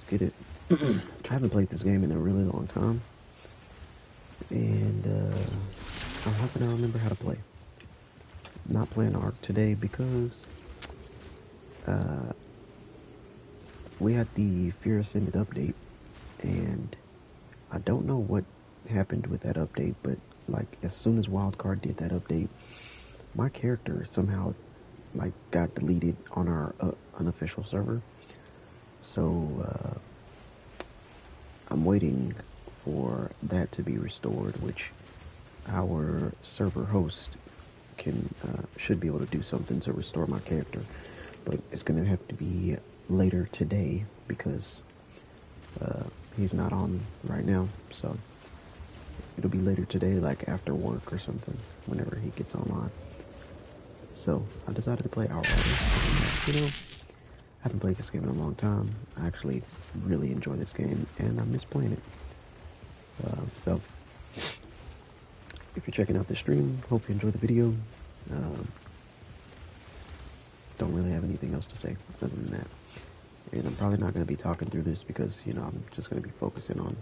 get it. I haven't played this game in a really long time, and I'm hoping I remember how to play. Not playing Ark today because uh, we had the Fear Ascended update, and I don't know what happened with that update, but like as soon as Wildcard did that update, my character somehow like got deleted on our unofficial server. So I'm waiting for that to be restored, which our server host can should be able to do something to restore my character, but it's gonna have to be later today because he's not on right now. So it'll be later today, like after work or something, whenever he gets online. So I decided to play Outriders. You know, I haven't played this game in a long time. I actually really enjoy this game, and I miss playing it. So, if you're checking out the stream, hope you enjoy the video. Don't really have anything else to say other than that. And I'm probably not going to be talking through this because, you know, I'm just going to be focusing on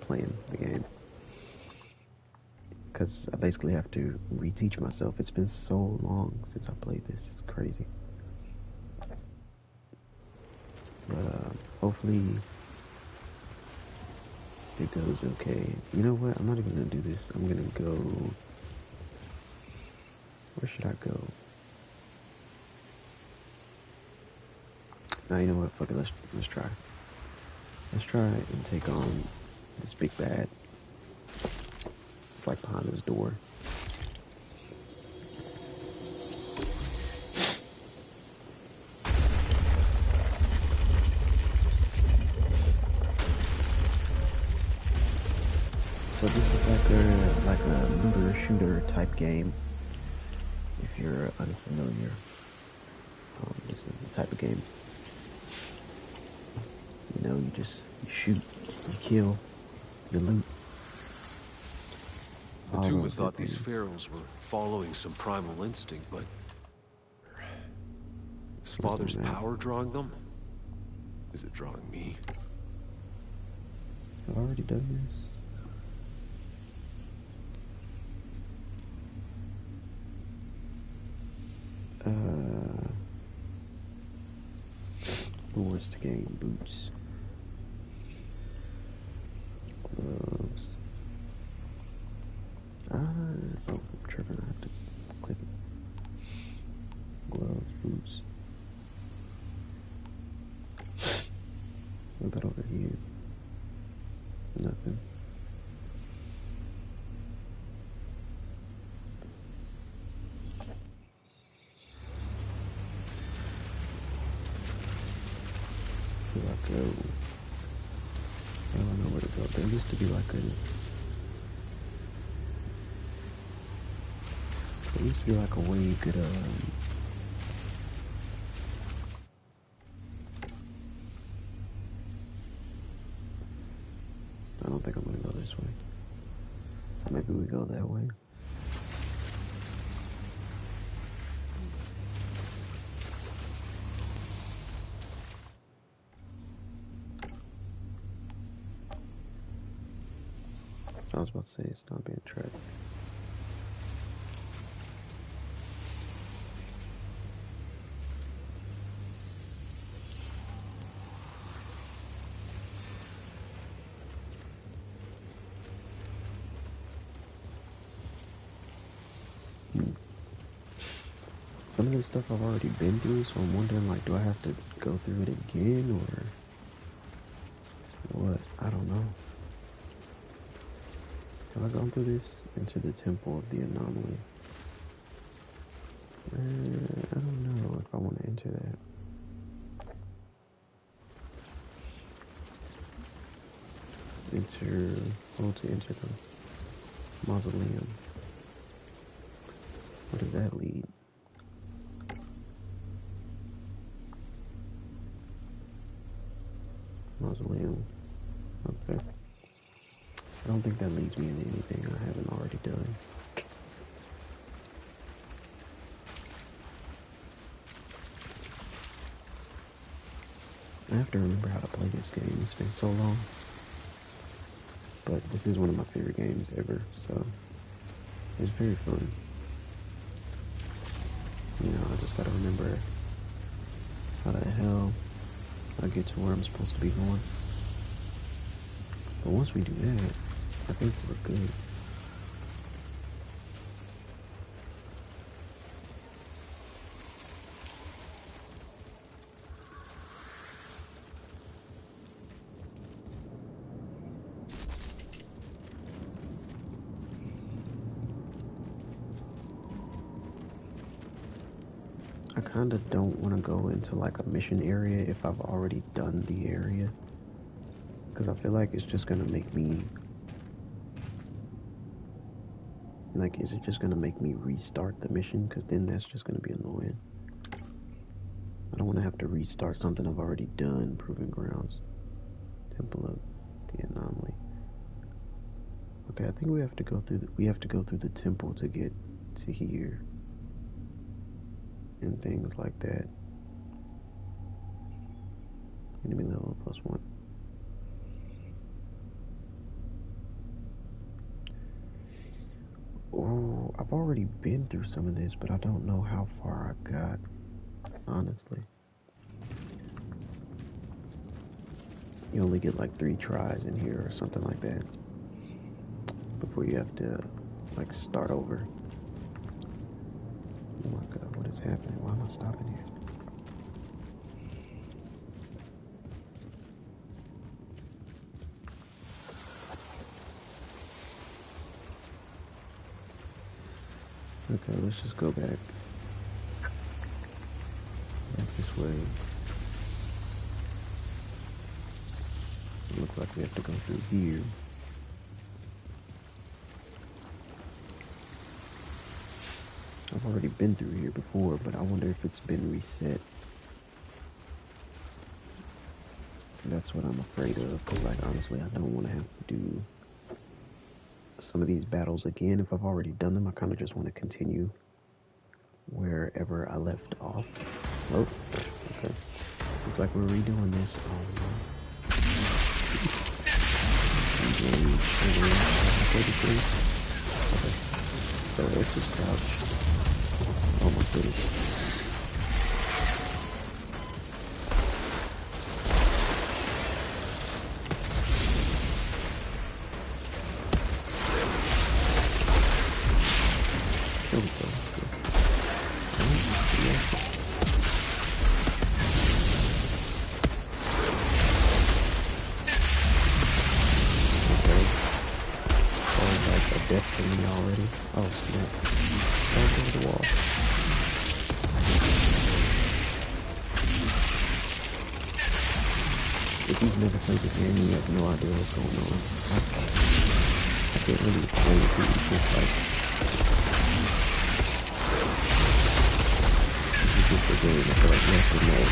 playing the game. Because I basically have to reteach myself. It's been so long since I played this. It's crazy. Hopefully it goes okay. You know what? I'm not even going to do this. I'm going to go... Where should I go? Now, you know what? Fuck it. Let's try. Let's try and take on this big bad. It's like behind this door. So this is like a looter shooter type game. If you're unfamiliar, this is the type of game. You know, you shoot, you kill, you loot. Matuma thought these pharaohs were following some primal instinct, but is Father's power drawing them? Is it drawing me? I've already done this. Lures to gain boots. Gloves. I'm tripping. I have to click it. Gloves, boots. What about over here? Nothing. Where do I go? I don't know where to go. There used to be like a way you could I don't think I'm gonna go this way. Maybe we go that way. I was about to say it's not being tracked. Some of this stuff I've already been through, so I'm wondering, like, do I have to go through it again, or what? I don't know. Have I gone through this? Into the Temple of the Anomaly. I don't know if I want to enter that. Hold to enter the mausoleum. Where does that lead? Mausoleum. Okay. I don't think that leads me into anything I haven't already done. I have to remember how to play this game. It's been so long. But this is one of my favorite games ever, so it's very fun. You know, I just gotta remember how the hell I get to where I'm supposed to be going. But once we do that, I think we're good. I kind of don't want to go into like a mission area if I've already done the area, because I feel like it's just gonna make me like, is it just gonna make me restart the mission? Because then that's just gonna be annoying. I don't want to have to restart something I've already done. Proving grounds, temple of the anomaly. Okay, I think we have to go through the temple to get to here and things like that. Enemy level +1. Oh, I've already been through some of this, but I don't know how far I got, honestly. You only get like 3 tries in here or something like that before you have to like start over. Oh my god, what is happening? Why am I stopping here? Okay, let's just go back this way. It looks like we have to go through here. I've already been through here before, but I wonder if it's been reset. That's what I'm afraid of, because like honestly I don't want to have to do some of these battles again. If I've already done them, I kind of just want to continue wherever I left off. Oh, okay. Looks like we're redoing this. Okay. So let's just crouch. Oh my goodness. There we go. Death for me already. Oh snap. Right over the wall. If you've never played this game, you have no idea what's going on. I can't really explain it to you. It's just like, you just a game. I feel like you have to know.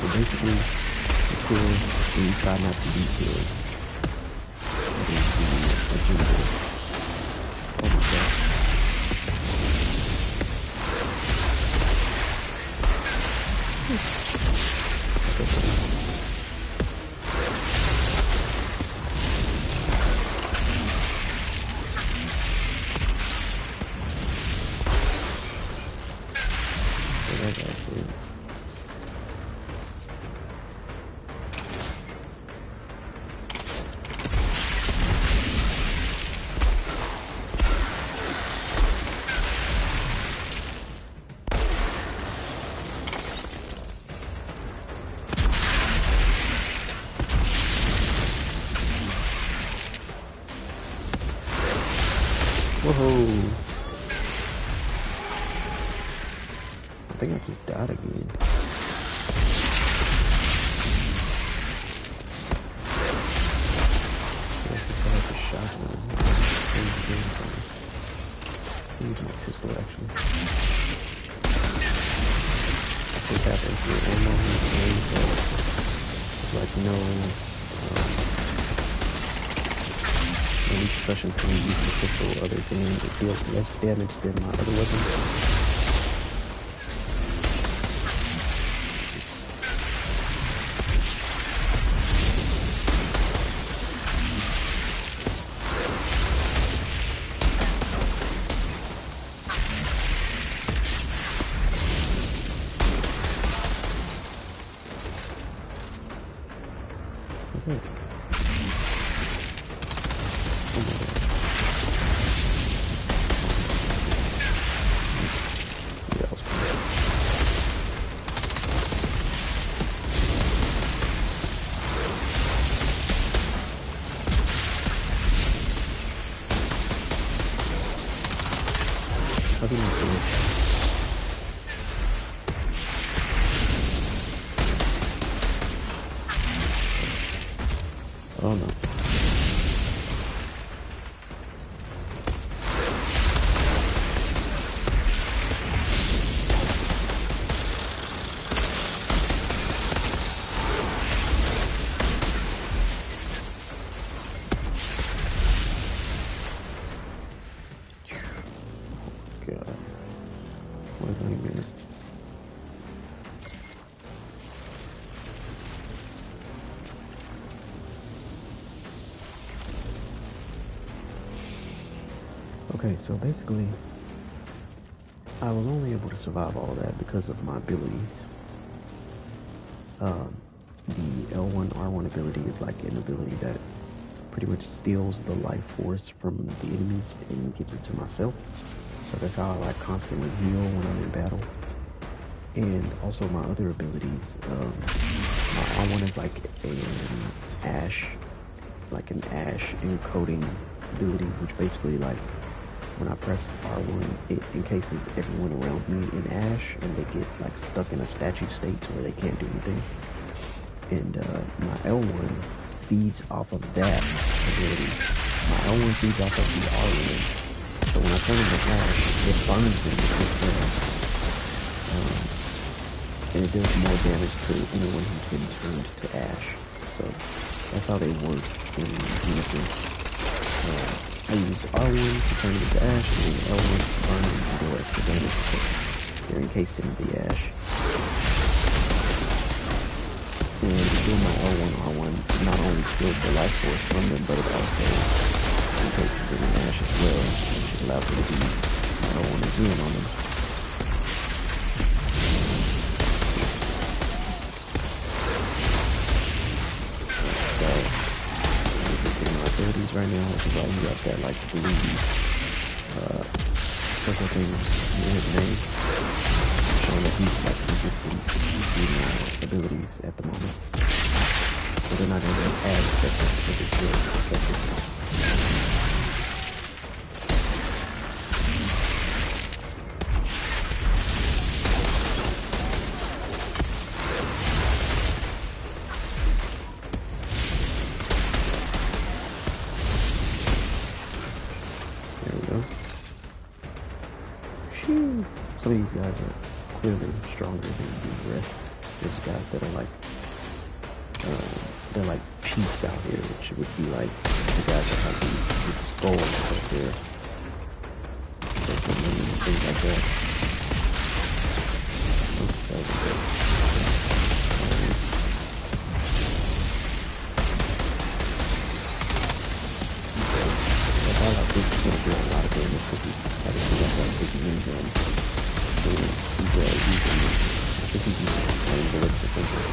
But basically, it's cool when you try not to be killed. Oh my god. Whoa. I think I just died again. Yes, it's like a shotgun. Use my pistol actually. What happens to your ammo and like no repercussions when you use the pistol other than it deals less damage than my other weapons. Probably not good. Oh no. God. Wait a minute. Okay, so basically, I was only able to survive all that because of my abilities. The L1 R1 ability is like an ability that pretty much steals the life force from the enemies and gives it to myself. So that's how I like constantly heal when I'm in battle. And also my other abilities, my R1 is like an ash encoding ability, which basically like when I press R1, it encases everyone around me in ash, and they get like stuck in a statue state to where they can't do anything. And my L1 feeds off of that ability. My L1 feeds off of the R1. So when I turn into ash, it burns them to quick death. And it does more damage to anyone who's been turned to ash. So that's how they work in Unity. I use R1 to turn into ash, and then L1 to burn them to do extra damage because they're encased in the ash. And doing my L1 R1 not only steals the life force from them, but it also encases them in ash as well, which allows me to do my L1 again on them. Right now, which is why you got that like blue circle thing near his name, showing that he's like resistant to abilities at the moment. So they're not going to be as effective as they should be effective. Some of these guys are clearly stronger than the rest. There's guys that are like, they're like chiefs out here, which would be like the guys that have these skulls out there. Things like that. I like this is going to do a lot of damage because he's having to like big minigun. I think he's using bullets or something.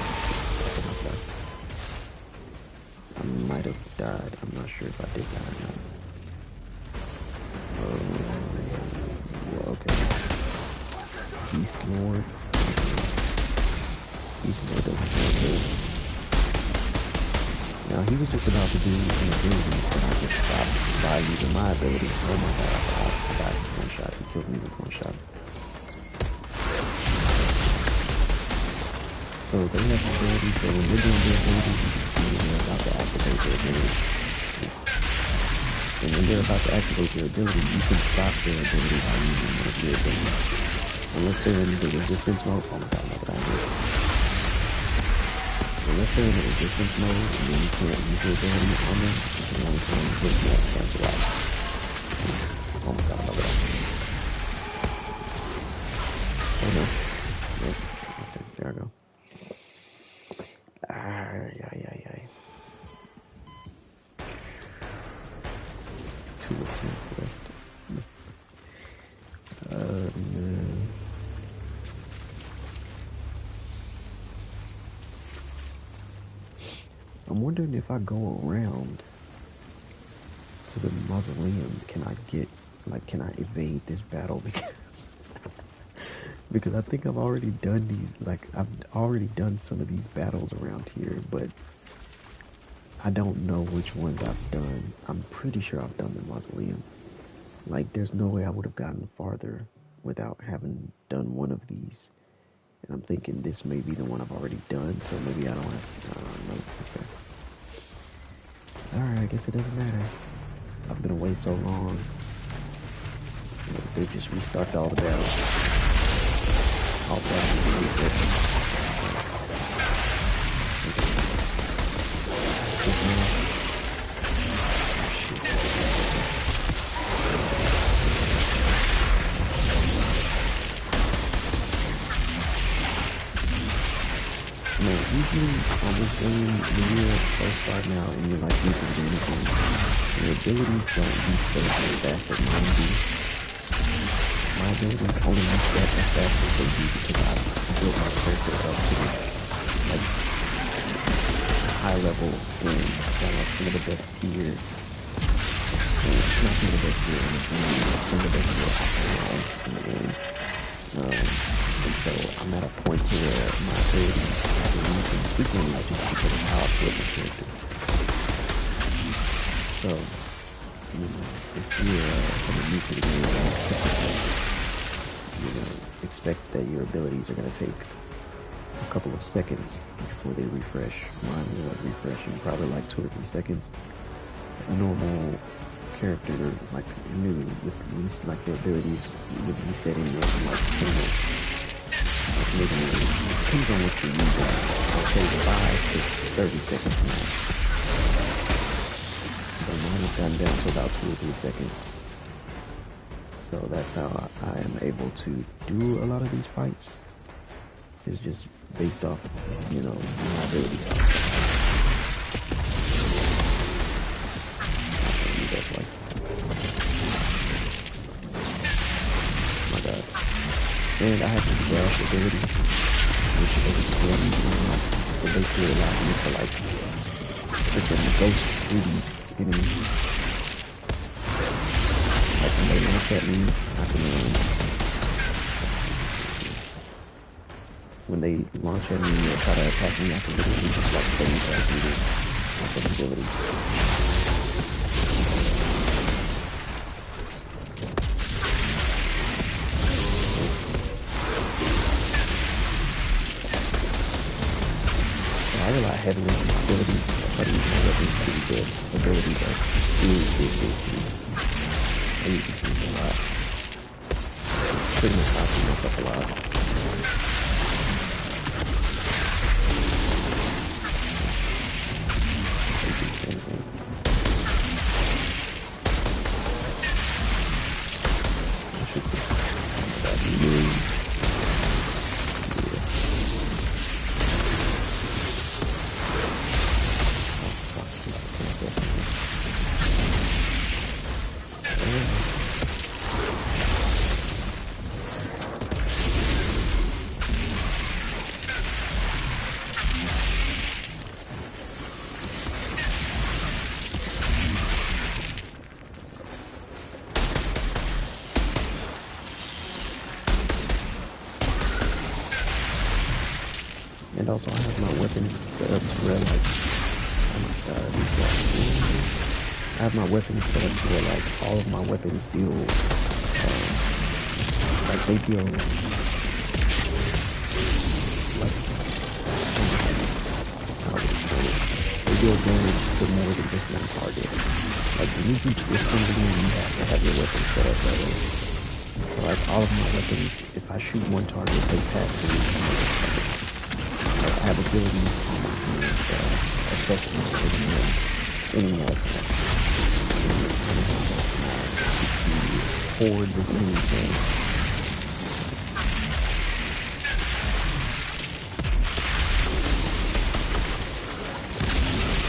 I might have died. I'm not sure if I did die or not. Well, okay. East Lord. East Lord doesn't feel good. Now, he was just about to do an ability, but I just stopped by using my ability. Oh my god, I died with one shot. He killed me with one shot. So they have ability, so when you're doing their ability, you can see when they're about to activate their ability. And when they're about to activate their ability, you can stop their ability by using one of your abilities. Unless they're in the resistance mode. Oh my god, look what I did. Unless they're in the resistance mode, and then you can't use your ability on them, you can only turn and hit them cancel out. Oh my god, look at that. Oh no. Yep. Okay, there I go. Two attempts left. No. I'm wondering if I go around to the mausoleum, can I evade this battle? Because I think I've already done I've already done some of these battles around here, but I don't know which ones I've done. I'm pretty sure I've done the mausoleum. Like, there's no way I would have gotten farther without having done one of these. And I'm thinking this may be the one I've already done, so maybe I don't have to, okay. Alright, I guess it doesn't matter. I've been away so long. They just restarted all the battles. All battles reset. Man, usually on this game, when you're first starting out and you're like new to the game, your abilities don't reset as fast as mine do. My abilities only reset as fast as they do because I built my character up to this like high level and I've got like some of the best tier. Not some of the best tier in the game, some of the best tier options in the game. And so I'm at a point to where my abilities are using frequently just because of how I built my character. So, you know, if you're coming new to the game, you know, expect that your abilities are going to take a couple of seconds before they refresh. Mine will refresh in probably like 2 or 3 seconds. A normal character, like new, with like their abilities would be setting in like 10 minutes. Maybe it depends on what you use. I'll say 5 to 30 seconds now. So mine has gotten down to about 2 or 3 seconds. So that's how I am able to do a lot of these fights. It's just based off, you know, my ability. My God. And I have this dash ability, which so basically allows me to like freaking ghost through these enemies. Like when they launch at me, I can when they launch at me or try to attack me, I can literally just like phase right through this ability. I rely heavily on my abilities. I use my weapons pretty good. Abilities are big. I use these things a lot. It's pretty much how I can mess up a lot. I should just that move. And also I have my weapons set up to where like, I have my weapons set up to where like all of my weapons deal, like they deal, like, how would you explain it? They deal damage to more than just one target. Like when you reach this point of the game, you have to have your weapons set up that way. So like all of my weapons, if I shoot one target, they pass through another target. I have abilities on my hands that affect any attack. Forward with anything.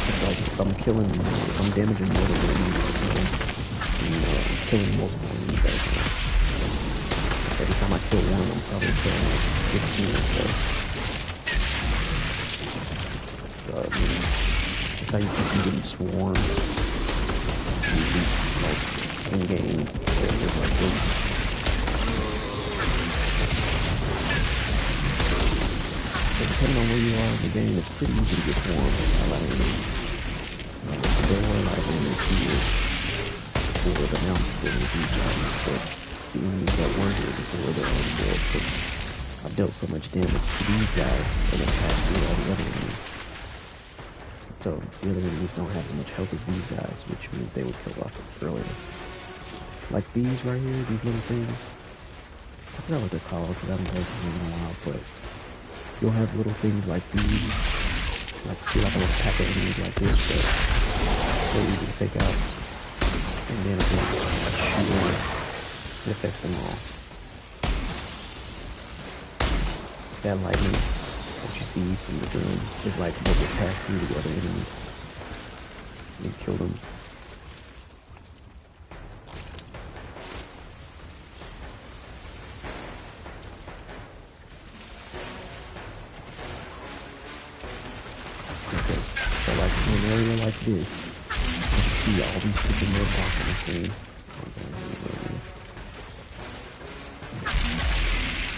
It's like if I'm killing, if I'm damaging more than one enemy at a time, I'm killing multiple enemies at a time. Every time I kill one, I'm probably killing like 15 or so. That's how you keep getting swarmed. Like in-game areas like this. So depending on where you are in the game, it's pretty easy to get swarmed by a lot of enemies. There were a lot of enemies here before the mountains didn't do that. the enemies that were here before the world, because I've dealt so much damage to these guys and then passed through all the other enemies. So the other enemies don't have as much health as these guys, which means they would kill off earlier. Like these right here, these little things. I forgot what they're called because I haven't played them in a while, but you'll have little things like these, like a little pack of enemies like this that so easy to take out. And then again, shoot them, it affects them all. That lightning that you see from the gun is like what will pass through the other enemies and kill them. Okay, so like in an area like this, you see all these freaking red dots on the screen.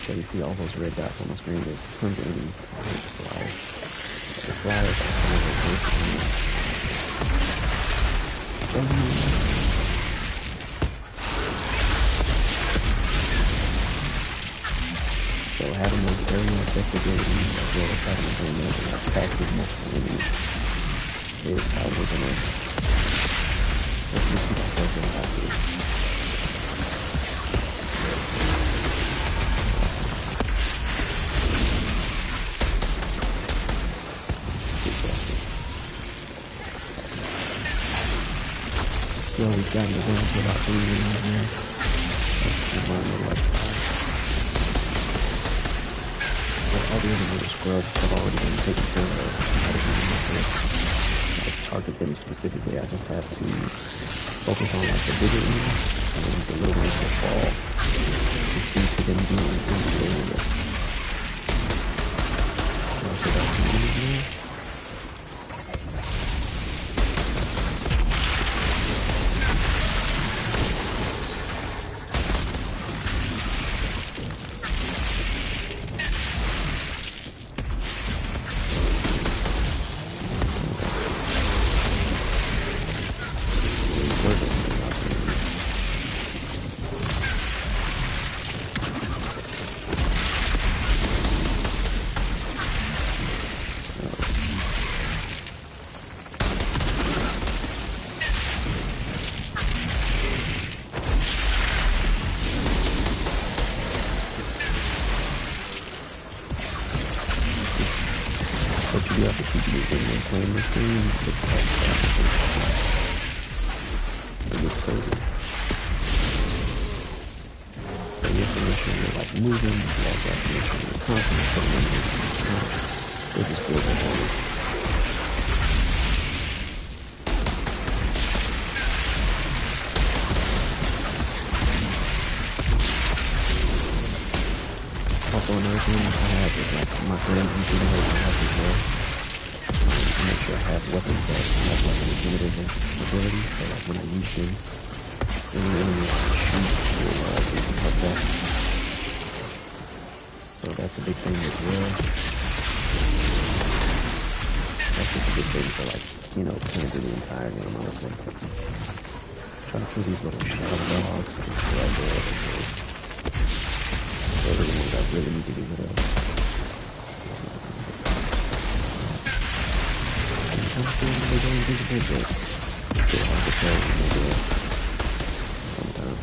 So you see all those red dots on the screen, there's tons of enemies. The flowers are some of the first enemies. So having those area effective enemies as well as having them bring in and pass with multiple enemies is probably gonna keep ourselves in active. So we've gotten it down to about 3 enemies now. But all the other little scrubs have already been taken care of. I don't have to target them specifically. I just have to focus on like the bigger enemies and then the little ones will fall. Just due to them being in the area. So that's the enemies now. But you have to keep moving and playing this game. It gets crazy. So you have to make sure you're like moving, you also have to make sure you're confident, so it just feels like always. Also another thing I have is like my friends usually know I have as well. To make sure I have weapons that have like a regenerative ability, so like when I use them, any enemy I shoot will help that. So that's a big thing as well. That's just a good thing for like, you know, playing through the entire game, honestly. Trying to kill these little shadow dogs and blood dogs. Those are the ones I really need to get rid of. Sometimes they go invisible, but it's still hard to tell when they do it. Sometimes.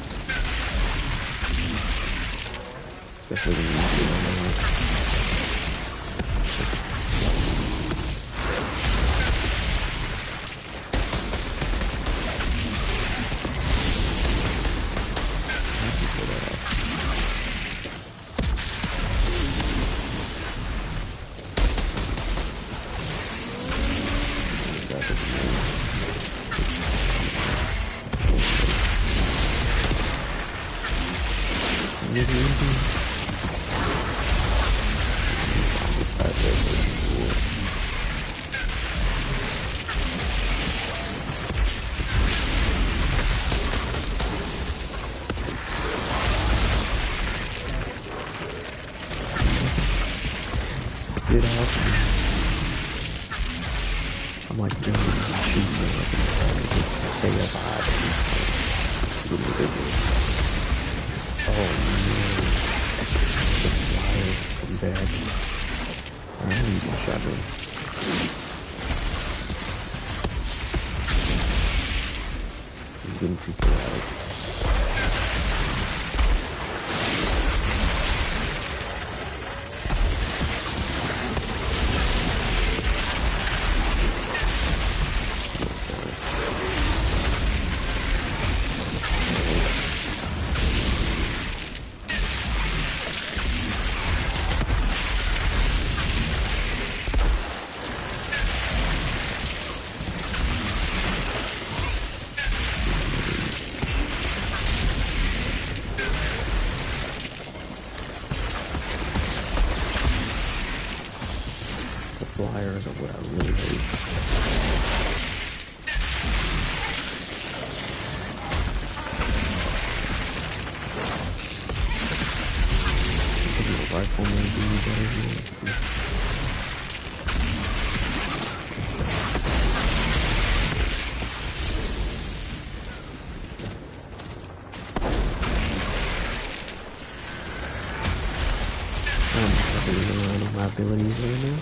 Especially when you see them a lot. Get off me. I'm like jumping and shooting them up in the sky. Just stay up high. Get me bigger. Oh, bad. Alright, I'm gonna use my shotgun. I'm getting too chaotic. Flyers are what I really hate. Maybe a rifle may be better here. Let's see. I'm just looking around at my abilities right now.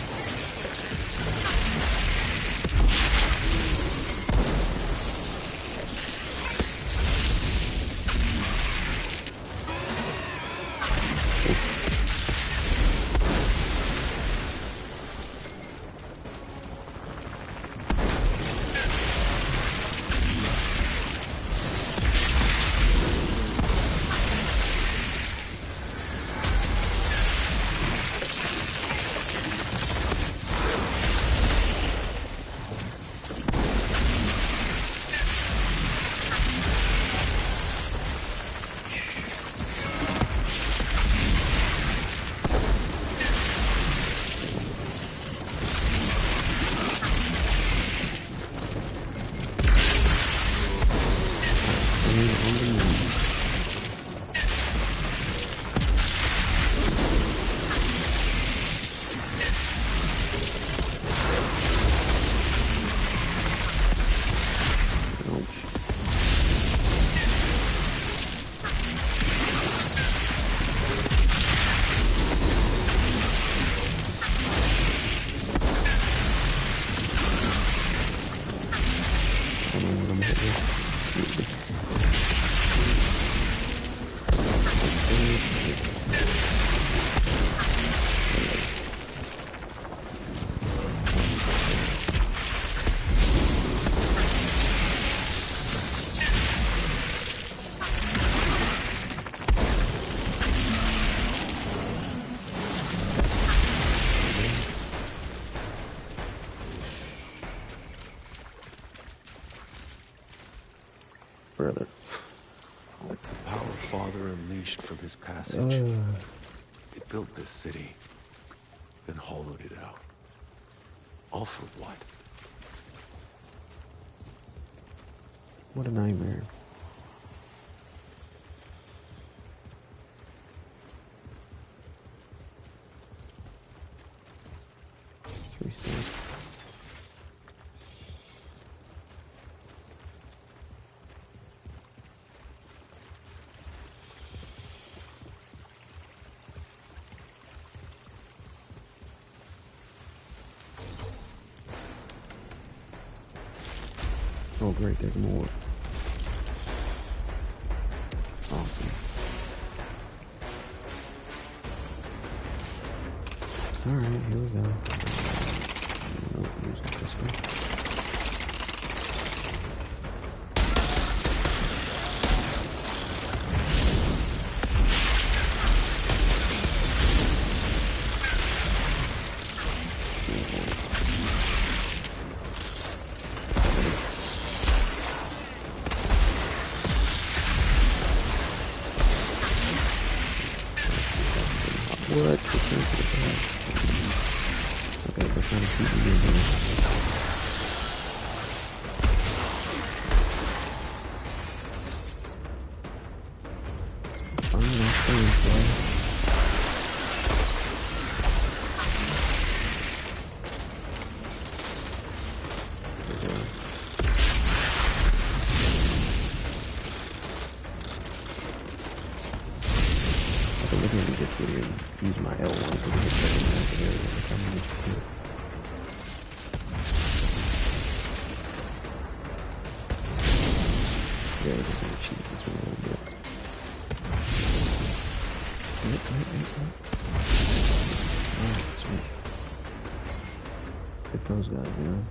Brother. The power Father unleashed from his passage. It built this city, then hollowed it out. All for what? What a nightmare. Reset. Oh great, there's more. Awesome. Alright, here we go. Nope, use the pistol. What? Return to the past. Okay, they're trying to keep me in here. Fine, I'll stay in play. could literally just sit here and use my L1 to hit certain massive area every time I need to do it. Yeah, we're just gonna cheat this one a little bit. Alright, sweet. Take those guys down.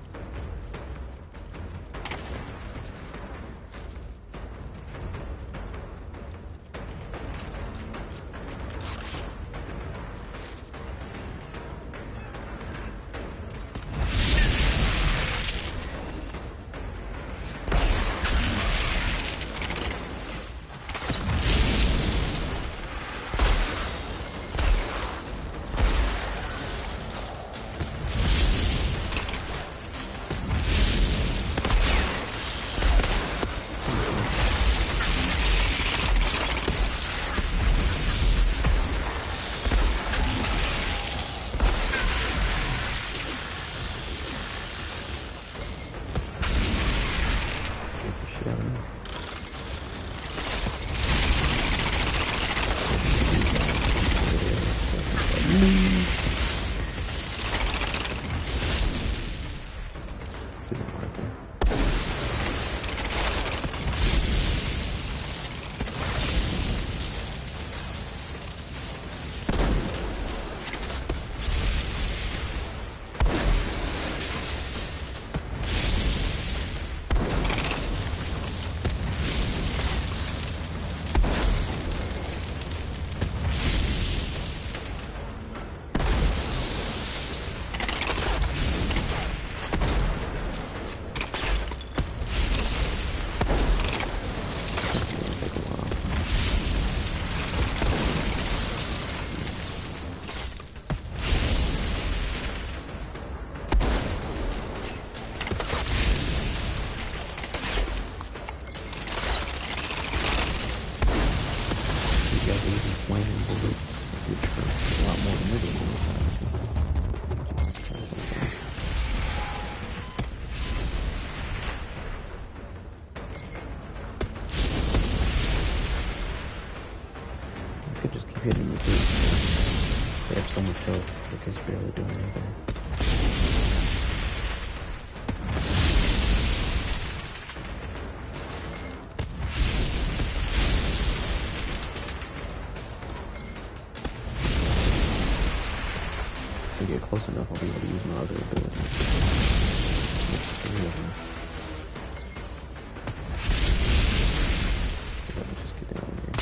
Flaming bullets, which hurt a lot more than regular bullets, you could just keep hitting with these. They have so much health, because it's barely doing anything. If I get close enough, I'll be able to use my other ability. There's 3 of them. So let me just get down here.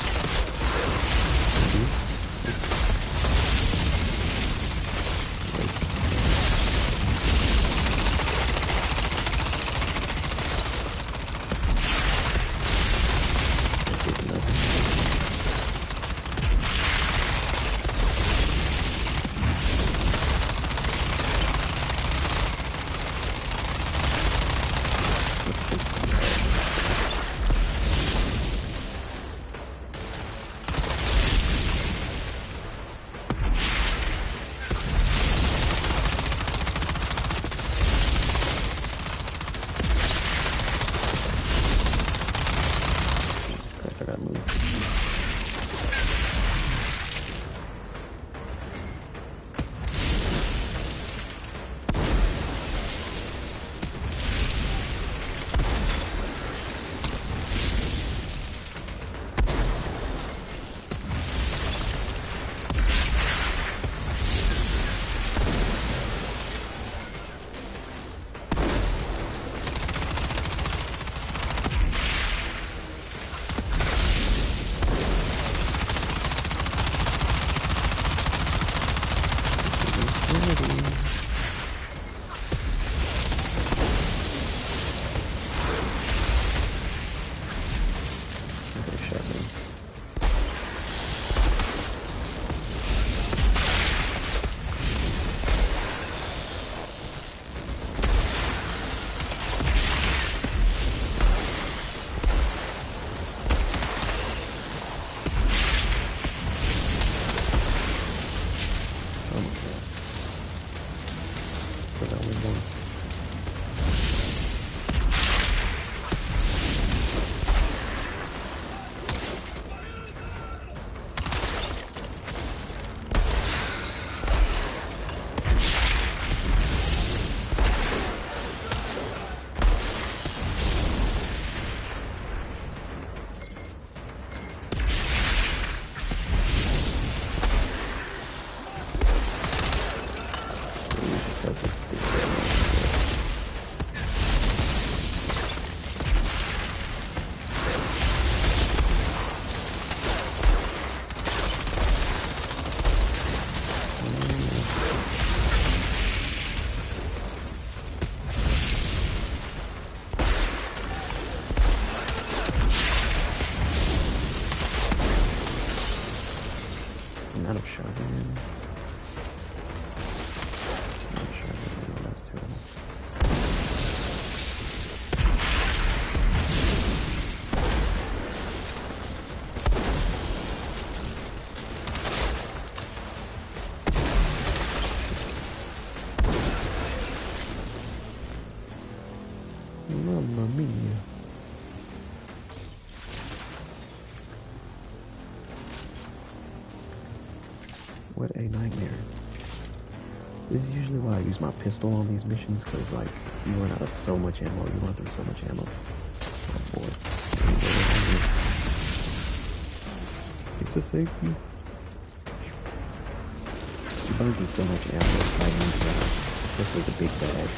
out of shotgun. No, that's terrible. Mamma mia. What a nightmare. This is usually why I use my pistol on these missions, because, like, you run out of so much ammo. You run through so much ammo. Oh, boy. It's a safety. You burn through so much ammo fighting these guys, especially the big bags.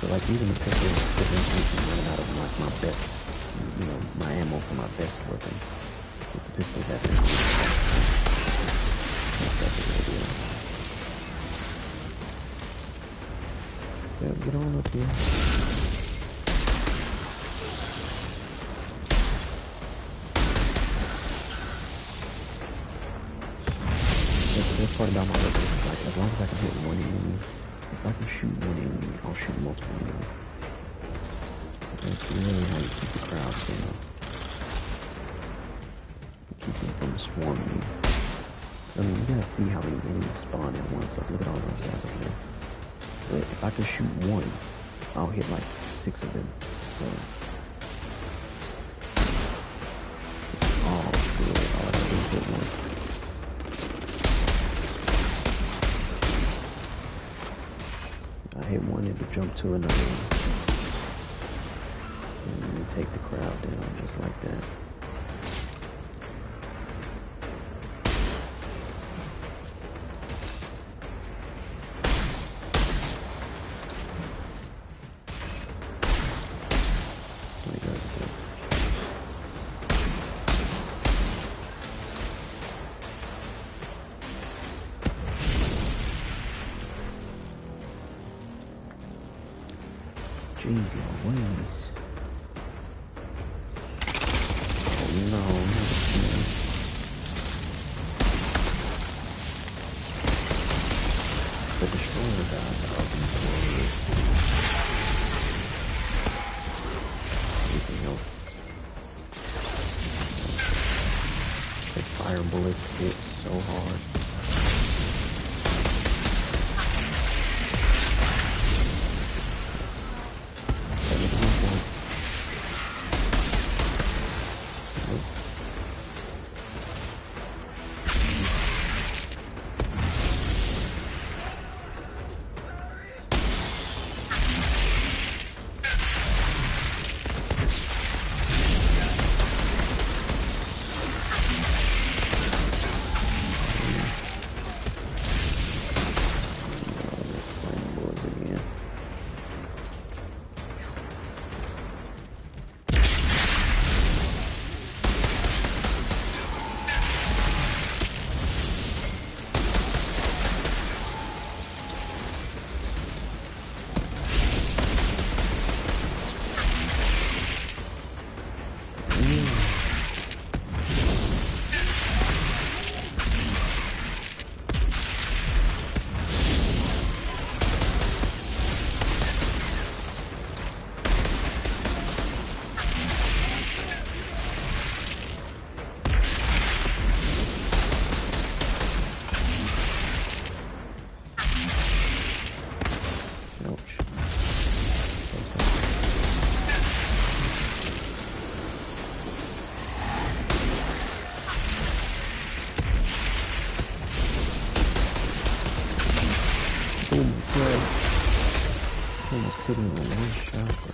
So, like, even the pistol makes me run out of my best, you know, my ammo for my best weapon. With the pistols at me. That's a good idea. Yeah, get on up here. That's the best part about my weapon is, like, as long as I can hit one enemy, if I can shoot one enemy, I'll shoot multiple enemies. That's really how you keep the crowds down. Keep them from swarming you. I mean, you gotta see how many enemies spawn at once. Like, look at all those guys over there. But if I can shoot one, I'll hit like 6 of them. So, oh, good. All I gotta do is hit one. I hit one and to jump to another one. And you take the crowd down just like that. Jeez, Louise. Oh no, the destroyer died. Anything else? The fire bullets hit so hard. Almost killed me with one shot, bro.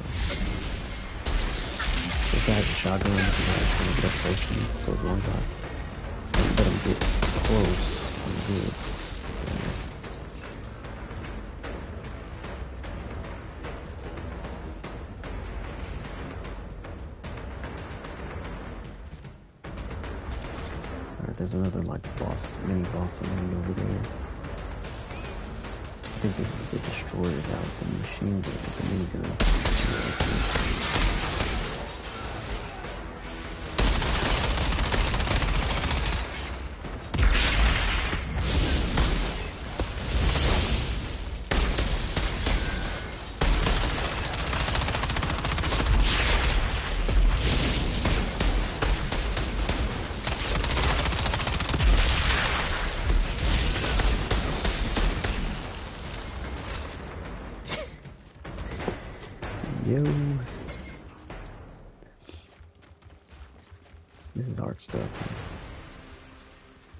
This guy has a shotgun, this guy is trying to get up close to me, so it's one guy. Let him get close. I'm good. Alright, there's another, like, boss, mini boss enemy over there. I think this is the destroyer valve, the machine gun, the minigun. Yo, this is hard stuff.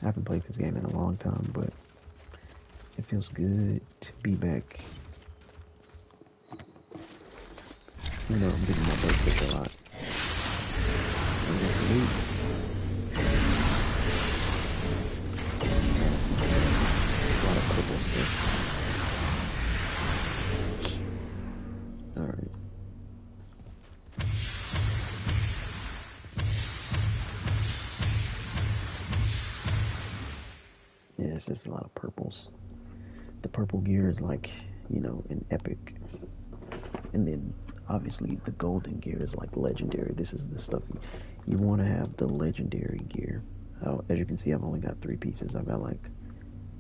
I haven't played this game in a long time, but it feels good to be back. You know, I'm getting my butt kicked a lot. And that's neat. A lot of purple stuff. Alright. Yeah, it's just a lot of purples. The purple gear is like, you know, an epic. And then obviously the golden gear is like legendary. This is the stuff you want to have, the legendary gear. As you can see, I've only got 3 pieces. I've got like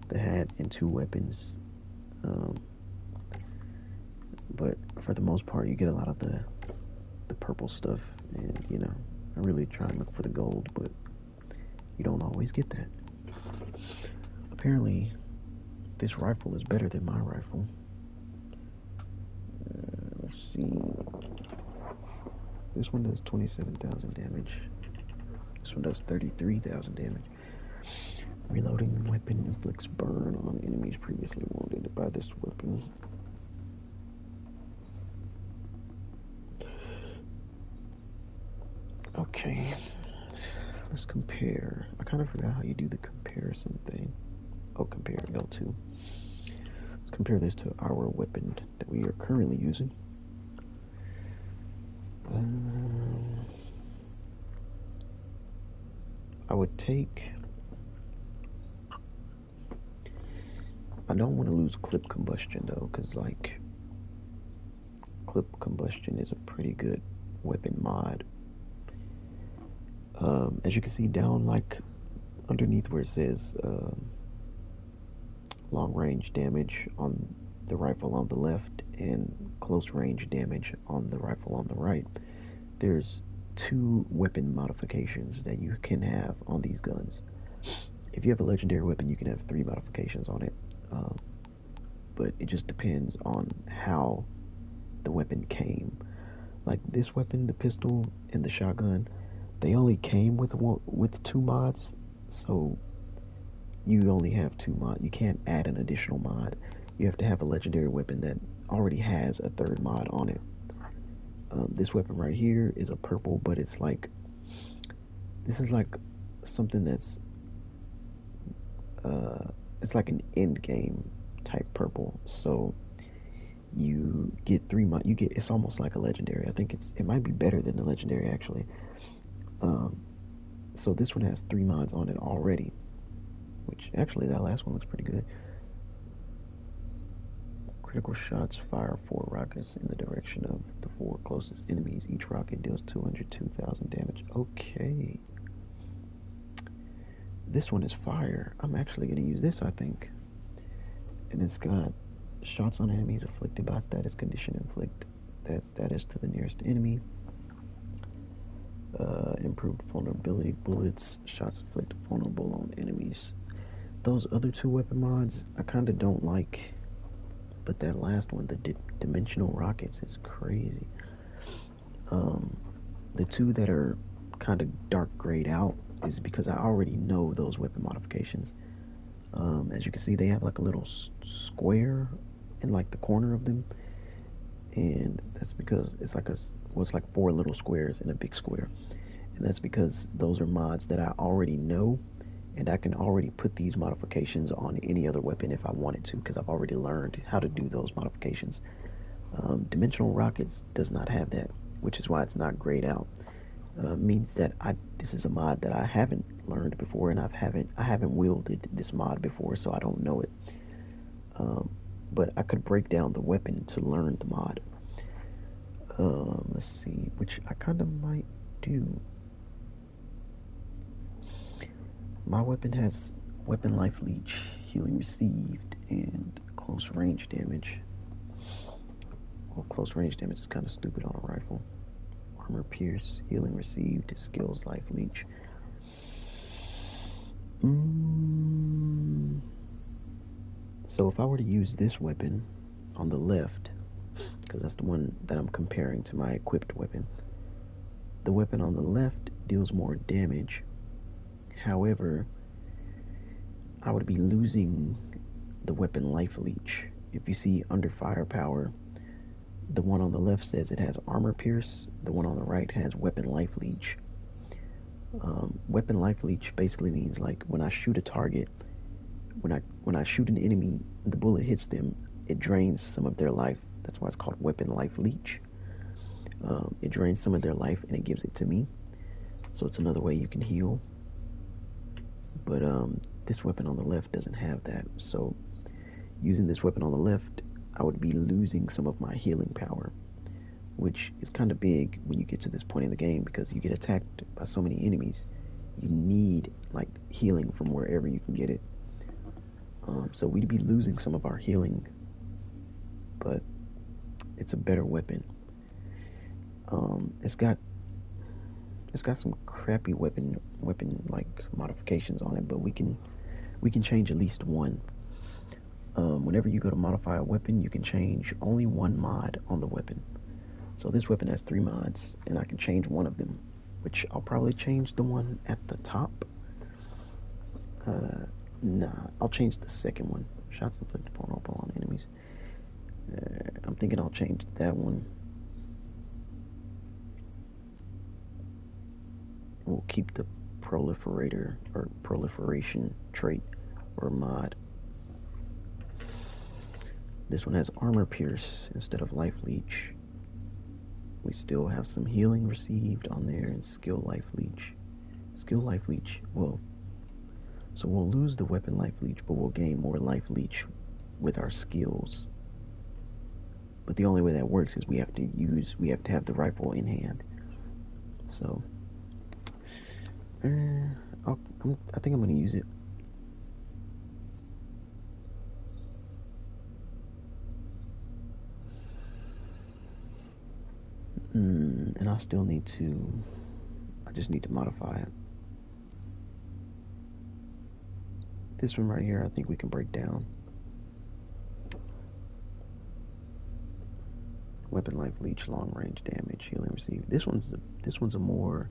the hat and 2 weapons. But for the most part, you get a lot of the purple stuff. And, you know, I really try and look for the gold, but you don't always get that. Apparently, this rifle is better than my rifle. Let's see. This one does 27,000 damage. This one does 33,000 damage. Reloading weapon inflicts burn on enemies previously wounded by this weapon. Okay. Let's compare. I kind of forgot how you do the comparison thing. Oh, compare L2. Let's compare this to our weapon that we are currently using. I would take... I don't want to lose clip combustion though, because like clip combustion is a pretty good weapon mod. As you can see down like underneath where it says long range damage on the rifle on the left and close range damage on the rifle on the right, there's 2 weapon modifications that you can have on these guns. If you have a legendary weapon, you can have 3 modifications on it. But it just depends on how the weapon came. Like this weapon, the pistol and the shotgun, they only came with 2 mods, so you only have 2 mods. You can't add an additional mod. You have to have a legendary weapon that already has a 3rd mod on it. This weapon right here is a purple, but it's like, this is like something that's, it's like an end game type purple. So you get 3 mod. It's almost like a legendary. I think it might be better than the legendary actually. So this one has 3 mods on it already, which actually that last one looks pretty good. Critical shots fire 4 rockets in the direction of the 4 closest enemies. Each rocket deals 202,000 damage. Okay. This one is fire. I'm actually going to use this, I think. And it's got shots on enemies afflicted by status condition. Inflict that status to the nearest enemy. Improved vulnerability. Bullets. Shots inflict vulnerable on enemies. Those other 2 weapon mods, I kind of don't like. But that last one, the dimensional rockets, is crazy. The 2 that are kind of dark grayed out is because I already know those weapon modifications. As you can see, they have like a little square in like the corner of them, and that's because it's like it's like 4 little squares in a big square, and that's because those are mods that I already know, and I can already put these modifications on any other weapon if I wanted to, because I've already learned how to do those modifications. Dimensional rockets does not have that, which is why it's not grayed out. Means that this is a mod that I haven't learned before, and I haven't wielded this mod before, so I don't know it. but I could break down the weapon to learn the mod. Let's see, which I kind of might do. My weapon has weapon life leech, healing received, and close range damage. Well, close range damage is kind of stupid on a rifle. Armor pierce, healing received, skills life leech. So if I were to use this weapon on the left, because that's the one that I'm comparing to my equipped weapon, the weapon on the left deals more damage. However, I would be losing the weapon life leech. If you see under firepower, the one on the left says it has armor pierce, the one on the right has weapon life leech. Weapon life leech basically means like when I shoot a target, when I shoot an enemy, the bullet hits them, it drains some of their life. That's why it's called weapon life leech. It drains some of their life and it gives it to me. So it's another way you can heal. But this weapon on the left doesn't have that. So using this weapon on the left, I would be losing some of my healing power, which is kind of big when you get to this point in the game because you get attacked by so many enemies. You need like healing from wherever you can get it. So we'd be losing some of our healing, but it's a better weapon. It's got some crappy weapon like modifications on it, but we can change at least one. Whenever you go to modify a weapon, you can change only one mod on the weapon. So this weapon has 3 mods, and I can change one of them, which I'll probably change the one at the top. Nah, I'll change the second one. Shots inflicted vulnerable on enemies. I'm thinking I'll change that one. We'll keep the proliferator or proliferation trait or mod. This one has armor pierce instead of life leech. We still have some healing received on there and skill life leech. Skill life leech, well, so we'll lose the weapon life leech, but we'll gain more life leech with our skills. But the only way that works is we have to have the rifle in hand. So, I think I'm going to use it. And I just need to modify it. This one right here, I think we can break down. Weapon life leech, long range damage, healing received. This one's a more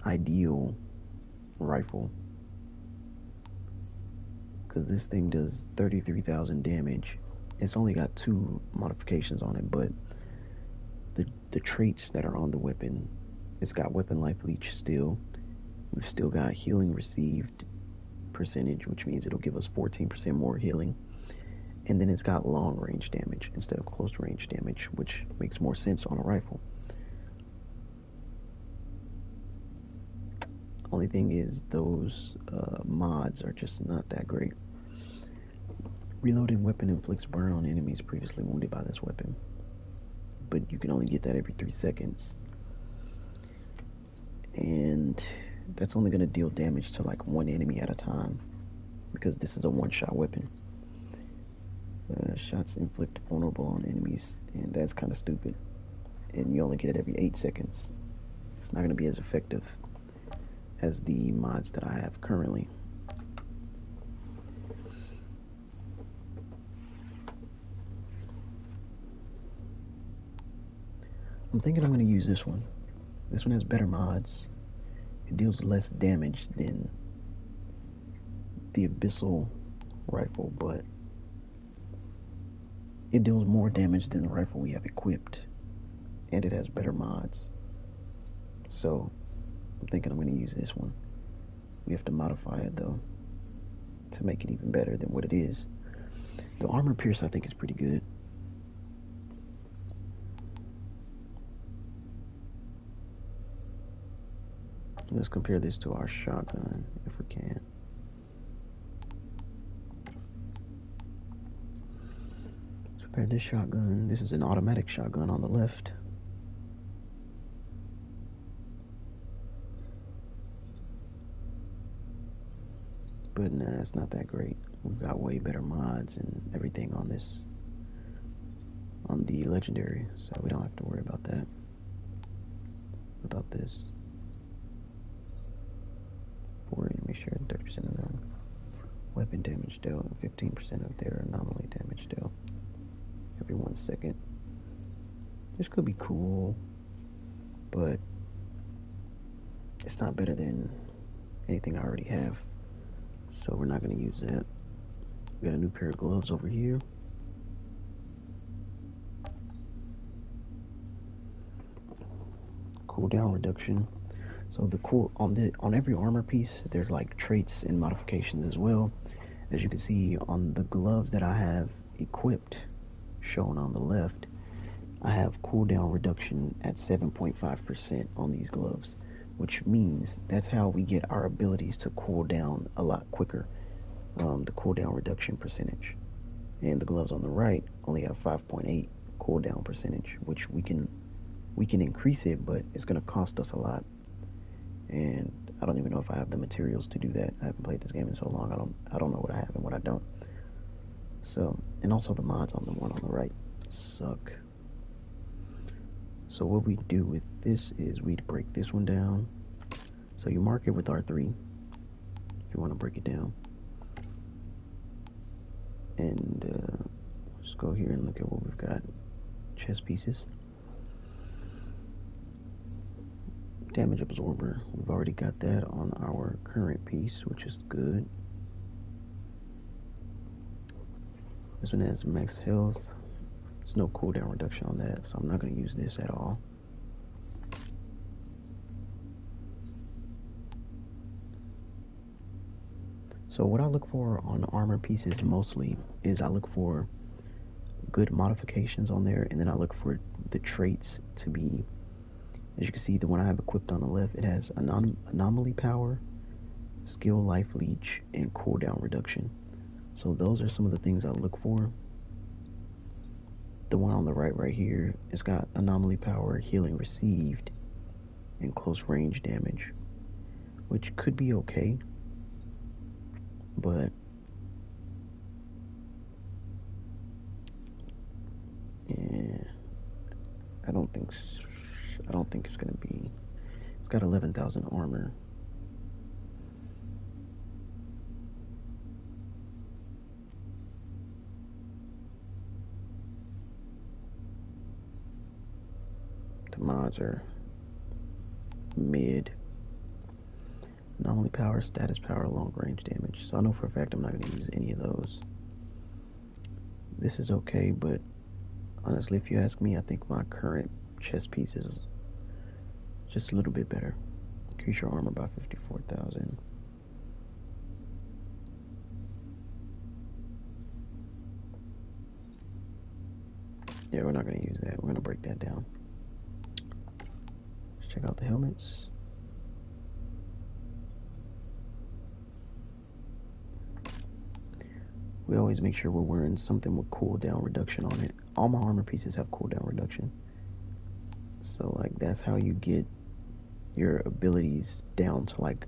ideal rifle because this thing does 33,000 damage. It's only got 2 modifications on it, but the traits that are on the weapon, it's got weapon life leech still. We've still got healing received percentage, which means it'll give us 14% more healing. And then it's got long range damage instead of close range damage, which makes more sense on a rifle. Only thing is those mods are just not that great. Reloading weapon inflicts burn on enemies previously wounded by this weapon, but you can only get that every 3 seconds. And that's only going to deal damage to like 1 enemy at a time because this is a one-shot weapon. Shots inflict vulnerable on enemies, and that's kind of stupid. And you only get it every 8 seconds. It's not going to be as effective as the mods that I have currently. I'm thinking I'm going to use this one. This one has better mods. It deals less damage than the Abyssal rifle, but it deals more damage than the rifle we have equipped, and it has better mods. So I'm thinking I'm going to use this one. We have to modify it though to make it even better than what it is. The armor pierce I think is pretty good. Let's compare this to our shotgun if we can. compare this shotgun. This is an automatic shotgun on the left. But nah, it's not that great. We've got way better mods and everything on this, on the legendary, so we don't have to worry about that. About this. 40, make sure 30% of them weapon damage dealt and 15% of their anomaly damage dealt every 1 second. This could be cool, but it's not better than anything I already have. So we're not going to use that. We got a new pair of gloves over here. Cooldown reduction. So the on every armor piece, there's like traits and modifications as well. As you can see on the gloves that I have equipped, shown on the left, I have cooldown reduction at 7.5% on these gloves, which means that's how we get our abilities to cool down a lot quicker. The cooldown reduction percentage. And the gloves on the right only have 5.8 cooldown percentage, which we can increase it, but it's going to cost us a lot. And I don't even know if I have the materials to do that. I haven't played this game in so long. I don't know what I have and what I don't. So, and also the mods on the one on the right suck. So what we do with this is we'd break this one down. So you mark it with R3 if you want to break it down. And let's go here and look at what we've got. Chest pieces. Damage absorber. We've already got that on our current piece, which is good. This one has max health. There's no cooldown reduction on that, so I'm not going to use this at all. So what I look for on armor pieces mostly is I look for good modifications on there, and then I look for the traits to be, as you can see, the one I have equipped on the left, it has anomaly power, skill life leech, and cooldown reduction. So those are some of the things I look for. The one on the right here, it's got anomaly power, healing received, and close range damage, which could be okay, but yeah, I don't think it's gonna be. It's got 11,000 armor. The mods are mid. Anomaly power, status power, long range damage. So I know for a fact I'm not going to use any of those. This is okay, but honestly, if you ask me, I think my current chest piece is just a little bit better. Increase your armor by 54,000. Yeah, we're not going to use that. We're going to break that down. Let's check out the helmets. We always make sure we're wearing something with cooldown reduction on it. All my armor pieces have cooldown reduction. So, like, that's how you get your abilities down to, like,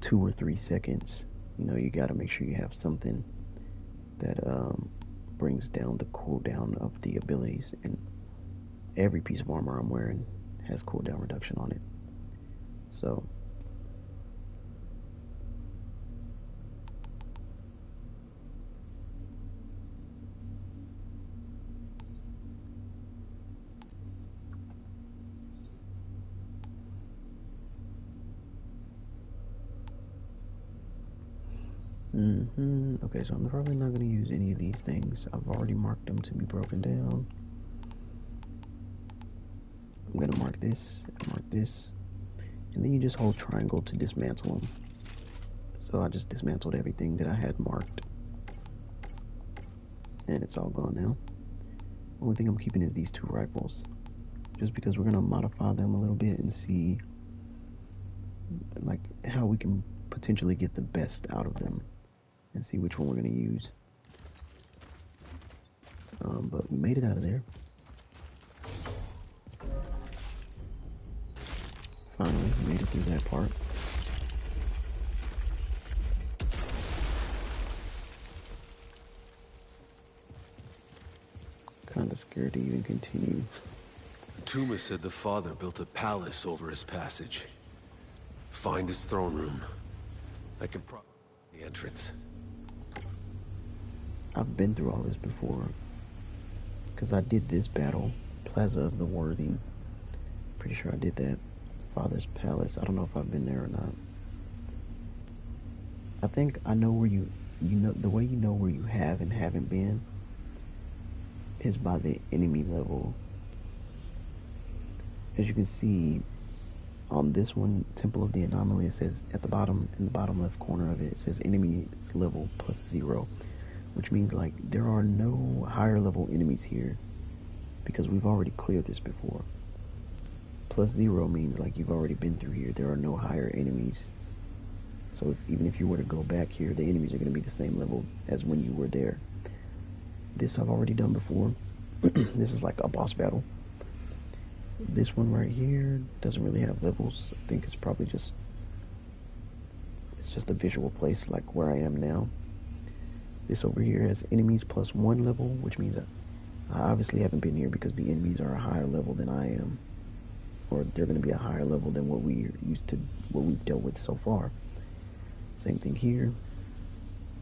2 or 3 seconds. You know, you got to make sure you have something that brings down the cooldown of the abilities. And every piece of armor I'm wearing has cooldown reduction on it. So, okay, so I'm probably not going to use any of these things. I've already marked them to be broken down. I'm going to mark this, and then you just hold triangle to dismantle them. So I just dismantled everything that I had marked, and it's all gone now. Only thing I'm keeping is these 2 rifles, just because we're going to modify them a little bit and see like how we can potentially get the best out of them and see which one we're going to use. But we made it out of there. Finally, made it through that part. Kind of scared to even continue. Tuma said the father built a palace over his passage. Find his throne room. I can the entrance. I've been through all this before. Because I did this battle, Plaza of the Worthy. Pretty sure I did that. Father's Palace. I don't know if I've been there or not. I think I know where you know, the way you know where you have and haven't been is by the enemy level. As you can see on this one, Temple of the Anomaly, it says at the bottom, in the bottom left corner of it, it says enemies level +0, which means like there are no higher level enemies here because we've already cleared this before. +0 means like you've already been through here. There are no higher enemies. So even if you were to go back here, the enemies are going to be the same level as when you were there. This I've already done before. This is like a boss battle. This one right here doesn't really have levels. I think it's probably just a visual place like where I am now. This over here has enemies +1 level, which means I obviously haven't been here because the enemies are a higher level than I am. Or they're going to be a higher level than what we've dealt with so far. Same thing here.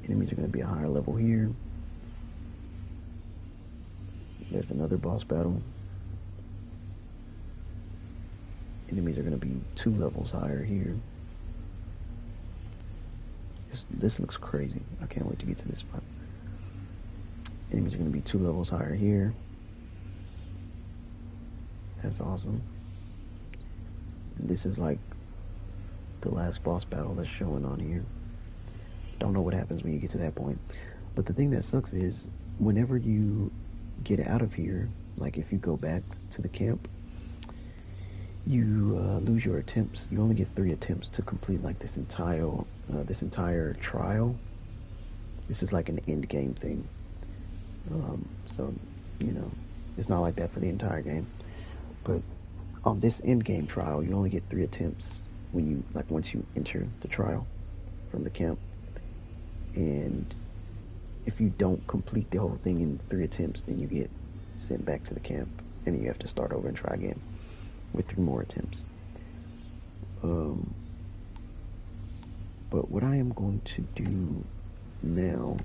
Enemies are going to be a higher level here. There's another boss battle. Enemies are going to be 2 levels higher here. This looks crazy. I can't wait to get to this spot. Enemies are going to be 2 levels higher here. That's awesome. And this is like the last boss battle that's showing on here. Don't know what happens when you get to that point. But the thing that sucks is whenever you get out of here, like if you go back to the camp, you lose your attempts. You only get 3 attempts to complete like this entire trial. This is like an end game thing. So, you know, it's not like that for the entire game. But on this end game trial, you only get 3 attempts once you enter the trial from the camp. And if you don't complete the whole thing in 3 attempts, then you get sent back to the camp, and then you have to start over and try again with 3 more attempts. But what I am going to do now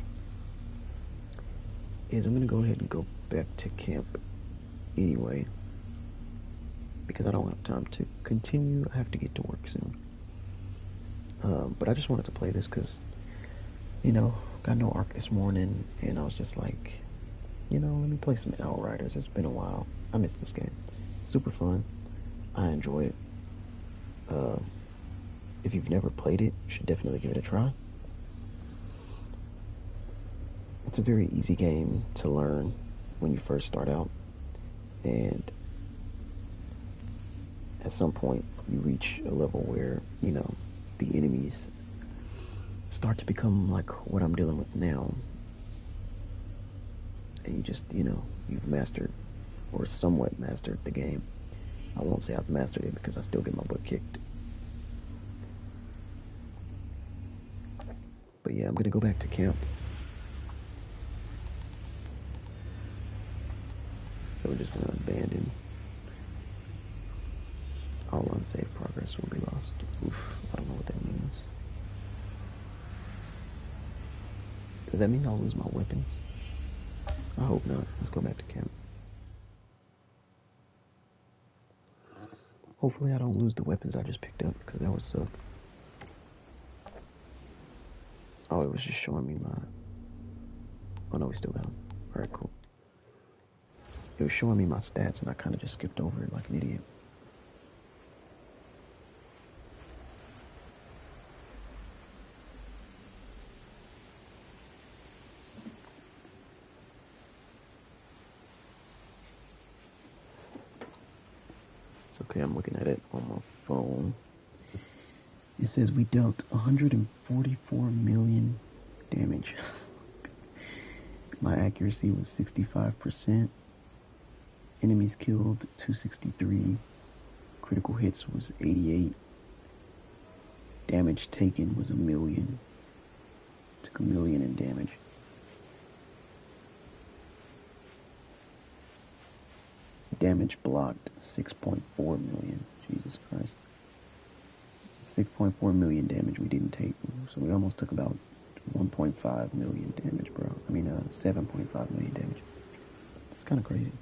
is I'm going to go ahead and go back to camp anyway, because I don't have time to continue. I have to get to work soon. But I just wanted to play this because, you know, got no arc this morning, and I was just like, you know, let me play some Outriders. It's been a while. I missed this game. Super fun. I enjoy it. If you've never played it, you should definitely give it a try. It's a very easy game to learn when you first start out, and at some point you reach a level where, you know, the enemies start to become like what I'm dealing with now, and you just, you know, you've mastered or somewhat mastered the game. I won't say I've mastered it because I still get my butt kicked. But yeah, I'm gonna go back to camp. So we're just gonna abandon. All unsaved progress will be lost. Oof, I don't know what that means. Does that mean I'll lose my weapons? I hope not. Let's go back to camp. Hopefully I don't lose the weapons I just picked up, because that would suck. Oh, it was just showing me my... Oh no, we still got them. Alright, cool. It was showing me my stats, and I kind of just skipped over it like an idiot. It's okay, I'm looking at it on my phone. It says we dealt 144 million damage. My accuracy was 65%. Enemies killed 263. Critical hits was 88. Damage taken was 1,000,000. Took 1,000,000 in damage. Damage blocked 6.4 million. Jesus Christ. 6.4 million damage we didn't take. So we almost took about 1.5 million damage, bro. 7.5 million damage. It's kind of crazy.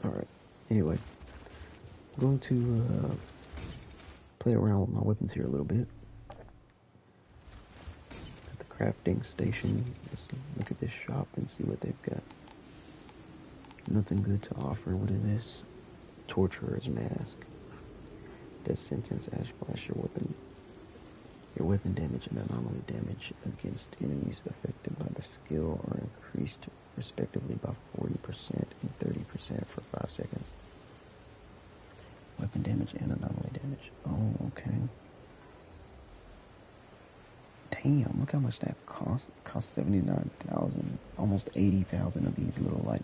Alright. Anyway. I'm going to play around with my weapons here a little bit. At the crafting station. Let's look at this shop and see what they've got. Nothing good to offer. What is this? Torturer's mask. Death sentence. Ash flash your weapon. Your weapon damage and anomaly damage against enemies affected by the skill are increased respectively by 40% and 30% for 5 seconds. Weapon damage and anomaly damage. Oh, okay. Damn, look how much that costs. It costs 79,000, almost 80,000 of these little, like,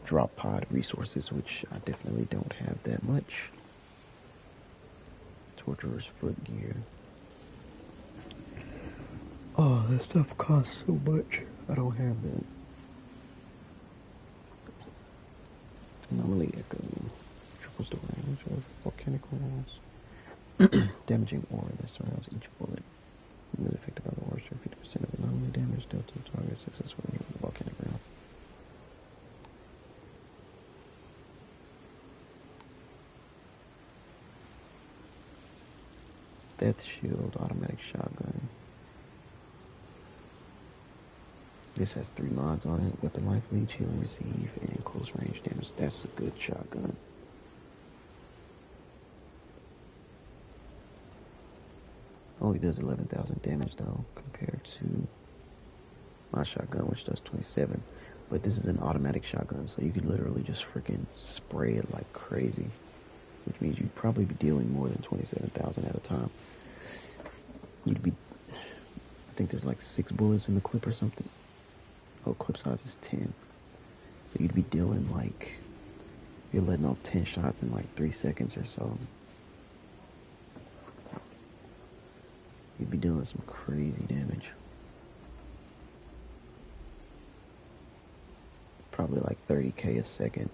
drop pod resources, which I definitely don't have that much. Torturer's foot gear. Oh, that stuff costs so much. I don't have that. Anomaly echo. Triples the range of volcanic walls. Damaging aura that surrounds each bullet. It is affected by the aura. 50% of anomaly damage dealt to the target successfully with volcanic rounds. Death shield, automatic shotgun. This has 3 mods on it. Weapon life leech, healing receive, and close range damage. That's a good shotgun. Only does 11,000 damage though, compared to my shotgun, which does 27. But this is an automatic shotgun, so you could literally just freaking spray it like crazy. Which means you'd probably be dealing more than 27,000 at a time. You'd be, I think there's like 6 bullets in the clip or something. Oh, clip size is 10. So you'd be dealing like, you're letting off 10 shots in like 3 seconds or so. You'd be doing some crazy damage. Probably like 30k a second.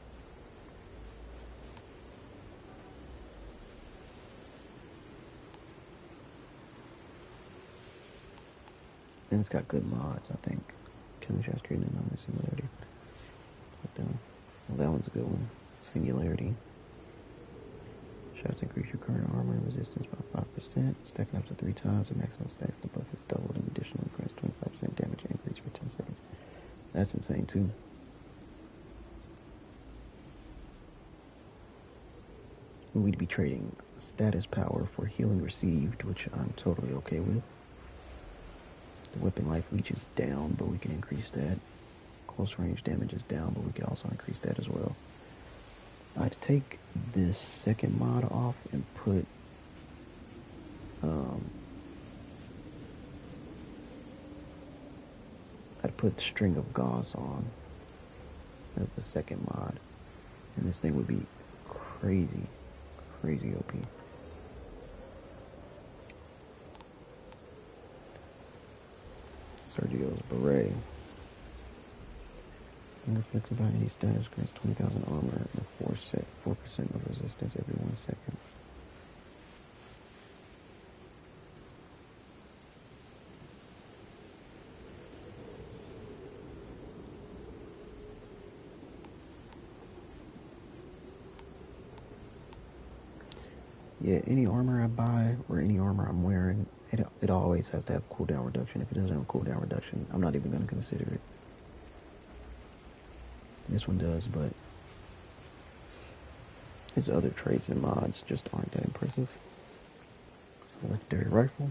And it's got good mods, I think. Killing shots creating another similarity. Well, that one's a good one. Singularity. Shots increase your current armor and resistance by 5%. Stacking up to 3 times. The maximum stacks the buff is doubled and additionally grants 25% damage increase for 10 seconds. That's insane too. We'd be trading status power for healing received, which I'm totally okay with. The weapon life leech is down, but we can increase that. Close range damage is down, but we can also increase that as well. I'd take this second mod off and put I'd put String of Gauze on as the second mod, and this thing would be crazy OP. Sergio's Beret. Unaffected by any status, grants 20,000 armor and 4% of resistance every 1 second. Yeah, any armor I buy or any armor I'm wearing, it always has to have cooldown reduction. If it doesn't have cooldown reduction, I'm not even going to consider it. This one does, but its other traits and mods just aren't that impressive. Legendary rifle.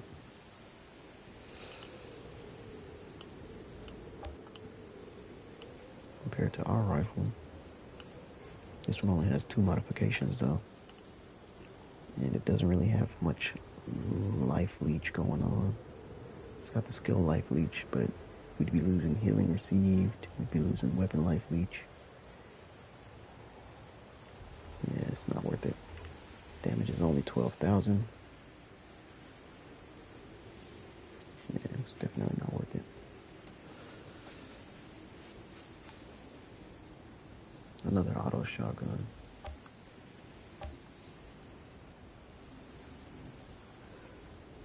Compared to our rifle, this one only has 2 modifications though. And it doesn't really have much life leech going on. It's got the skill life leech, but we'd be losing healing received. We'd be losing weapon life leech. Yeah, it's not worth it. Damage is only 12,000. Yeah, it's definitely not worth it. Another auto shotgun.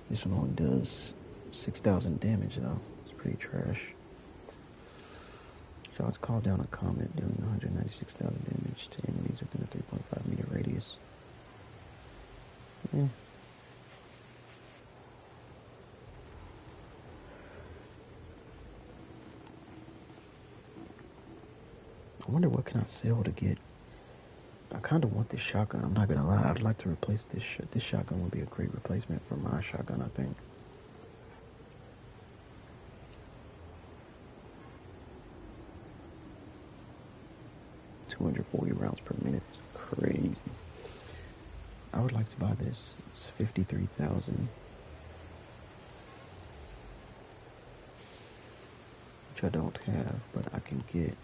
This one only does 6,000 damage though. It's pretty trash. Shots called down a comet doing 196,000 damage to enemies within a 3.5 meter radius. Yeah. I wonder what can I sell to get. I kind of want this shotgun. I'm not gonna lie. I'd like to replace this. This shotgun would be a great replacement for my shotgun, I think. 240 rounds per minute. It's crazy. I would like to buy this. It's 53,000. Which I don't have, but I can get.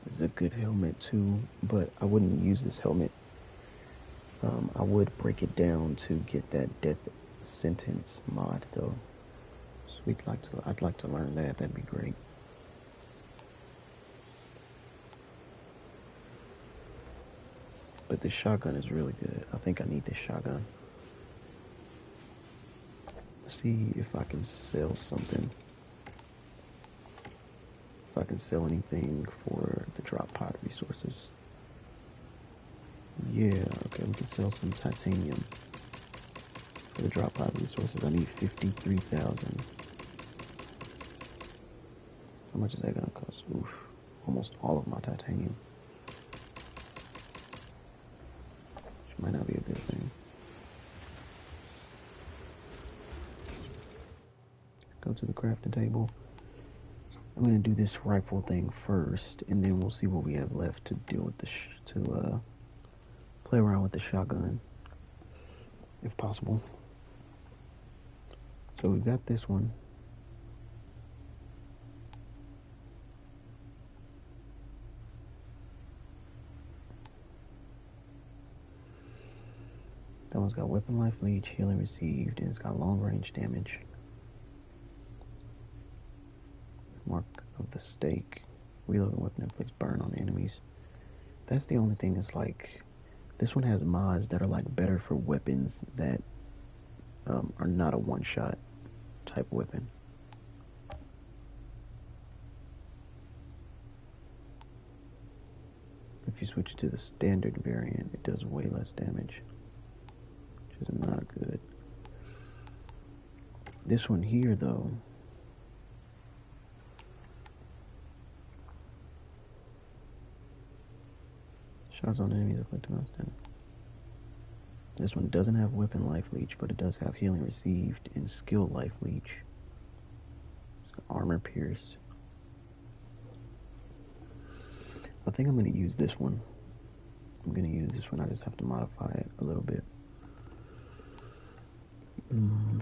This is a good helmet too, but I wouldn't use this helmet. I would break it down to get that death sentence mod though. So I'd like to learn that. That'd be great. But this shotgun is really good. I think I need this shotgun. Let's see if I can sell something. If I can sell anything for the drop pod resources. Yeah, okay, we can sell some titanium for the drop pod resources. I need 53,000. How much is that gonna cost? Oof, almost all of my titanium. Which might not be a good thing. Let's go to the crafting table. I'm gonna do this rifle thing first, and then we'll see what we have left to deal with the play around with the shotgun, if possible. So we've got this one. That one's got weapon life leech, healing received, and it's got long range damage. Mark of the stake. Reloading weapon inflicts burn on enemies. That's the only thing that's like, this one has mods that are like better for weapons that are not a one-shot type weapon. If you switch to the standard variant, it does way less damage, which is not good. This one here, though, shots on enemies afflicted by standard. This one doesn't have weapon life leech, but it does have healing received and skill life leech. It's got armor pierce. I think I'm going to use this one. I'm going to use this one. I just have to modify it a little bit.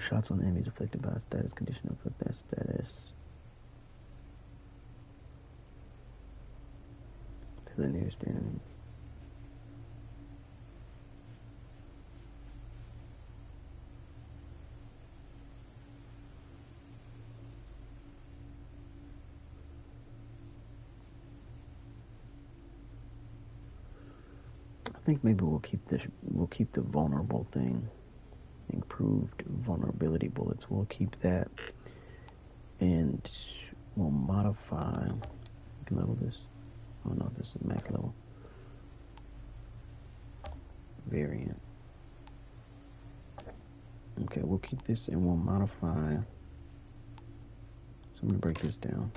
Shots on enemies afflicted by a status condition afflict that status to the nearest enemy. I think maybe we'll keep the vulnerable thing. Improved vulnerability bullets. We'll keep that, and we'll modify. We can level this. Oh no, this is max level. Variant. Okay, we'll keep this and we'll modify. So I'm gonna break this down.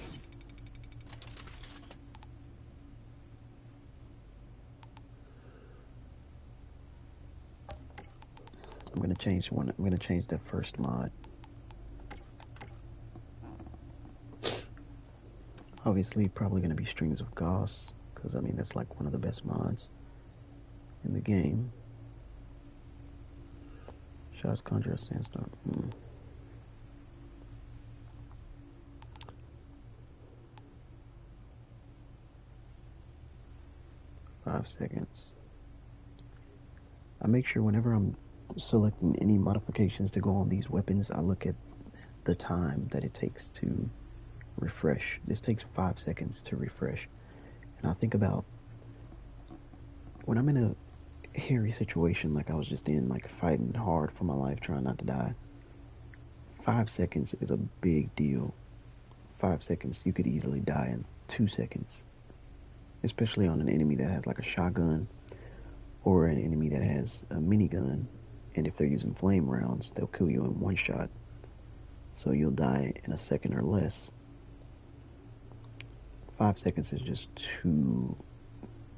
I'm gonna change the first mod. Obviously, probably going to be Strings of Goss, because I mean, that's like one of the best mods in the game. Shots conjure a sandstorm. 5 seconds. I make sure whenever I'm selecting any modifications to go on these weapons, I look at the time that it takes to refresh. This takes 5 seconds to refresh. And I think about when I'm in a hairy situation like I was just in, like fighting hard for my life, trying not to die. 5 seconds is a big deal. 5 seconds, you could easily die in 2 seconds. Especially on an enemy that has like a shotgun or an enemy that has a minigun. And if they're using flame rounds, they'll kill you in one shot. So you'll die in a second or less. 5 seconds is just too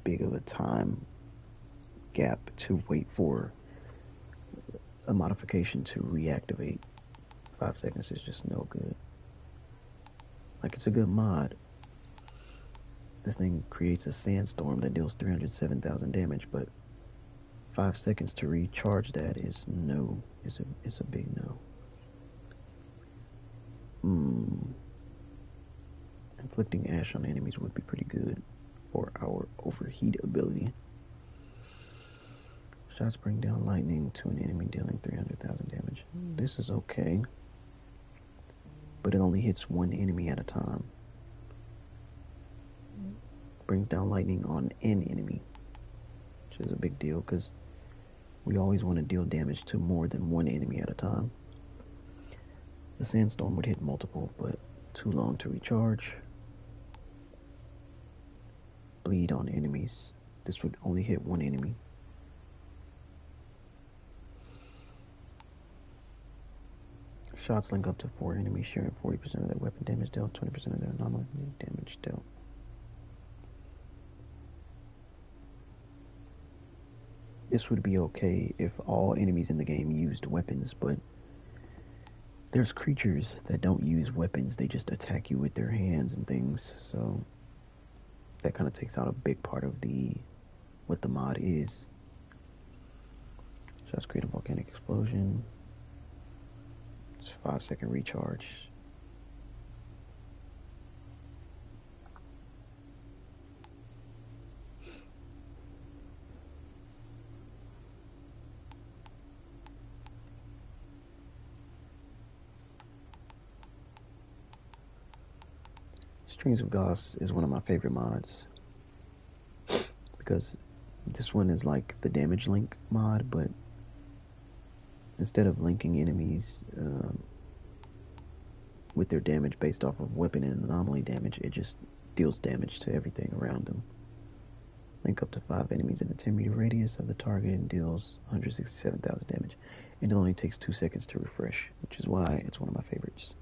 big of a time gap to wait for a modification to reactivate. 5 seconds is just no good. Like, it's a good mod. This thing creates a sandstorm that deals 307,000 damage, but 5 seconds to recharge that is no. It's a big no. Inflicting ash on enemies would be pretty good for our overheat ability. Shots bring down lightning to an enemy dealing 300,000 damage. This is okay, but it only hits one enemy at a time. Brings down lightning on an enemy, which is a big deal because we always want to deal damage to more than one enemy at a time. The sandstorm would hit multiple, but too long to recharge. Bleed on enemies. This would only hit one enemy. Shots link up to 4 enemies, sharing 40% of their weapon damage dealt, 20% of their anomaly damage dealt. This would be okay if all enemies in the game used weapons, but there's creatures that don't use weapons. They just attack you with their hands and things, so that kind of takes out a big part of what the mod is. Shots create a volcanic explosion. It's a 5-second recharge. Strings of Goss is one of my favorite mods because this one is like the damage link mod, but instead of linking enemies with their damage based off of weapon and anomaly damage, it just deals damage to everything around them. Link up to 5 enemies in a 10-meter radius of the target and deals 167,000 damage. And it only takes 2 seconds to refresh, which is why it's one of my favorites.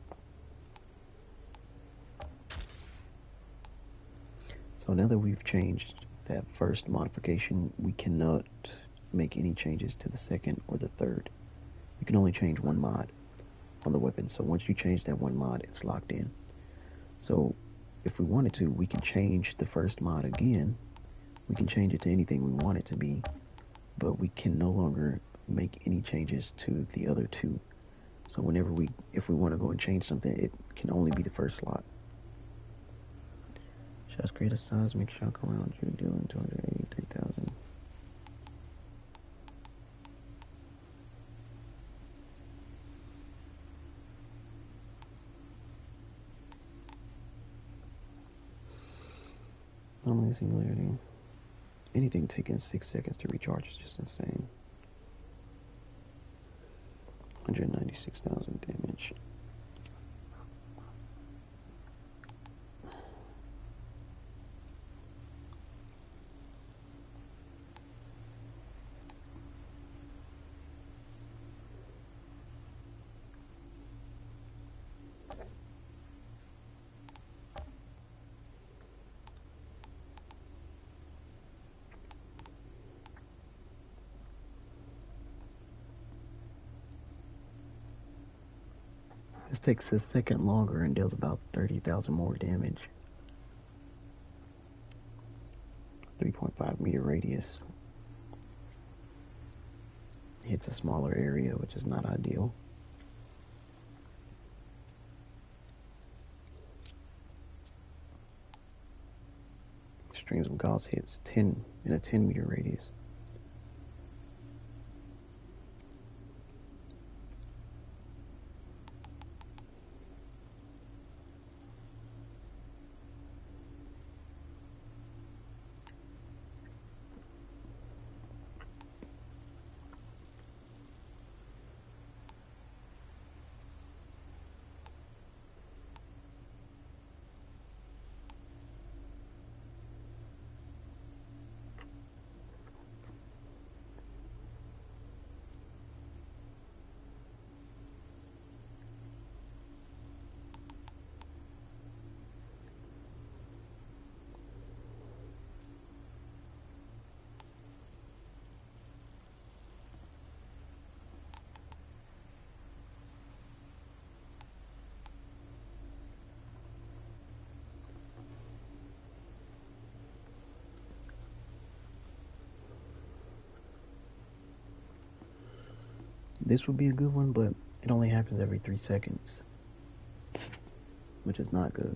So now that we've changed that first modification, we cannot make any changes to the second or the third. You can only change one mod on the weapon. So once you change that one mod, it's locked in. So if we wanted to, we can change the first mod again. We can change it to anything we want it to be, but we can no longer make any changes to the other two. So if we want to go and change something, it can only be the first slot. Shots create a seismic shock around you, dealing 283,000. Normally singularity. Anything taking 6 seconds to recharge is just insane. 196,000 damage. This takes a second longer and deals about 30,000 more damage. 3.5 meter radius. Hits a smaller area, which is not ideal. Streams of Gauss hits 10 in a 10 meter radius. This would be a good one, but it only happens every 3 seconds, which is not good.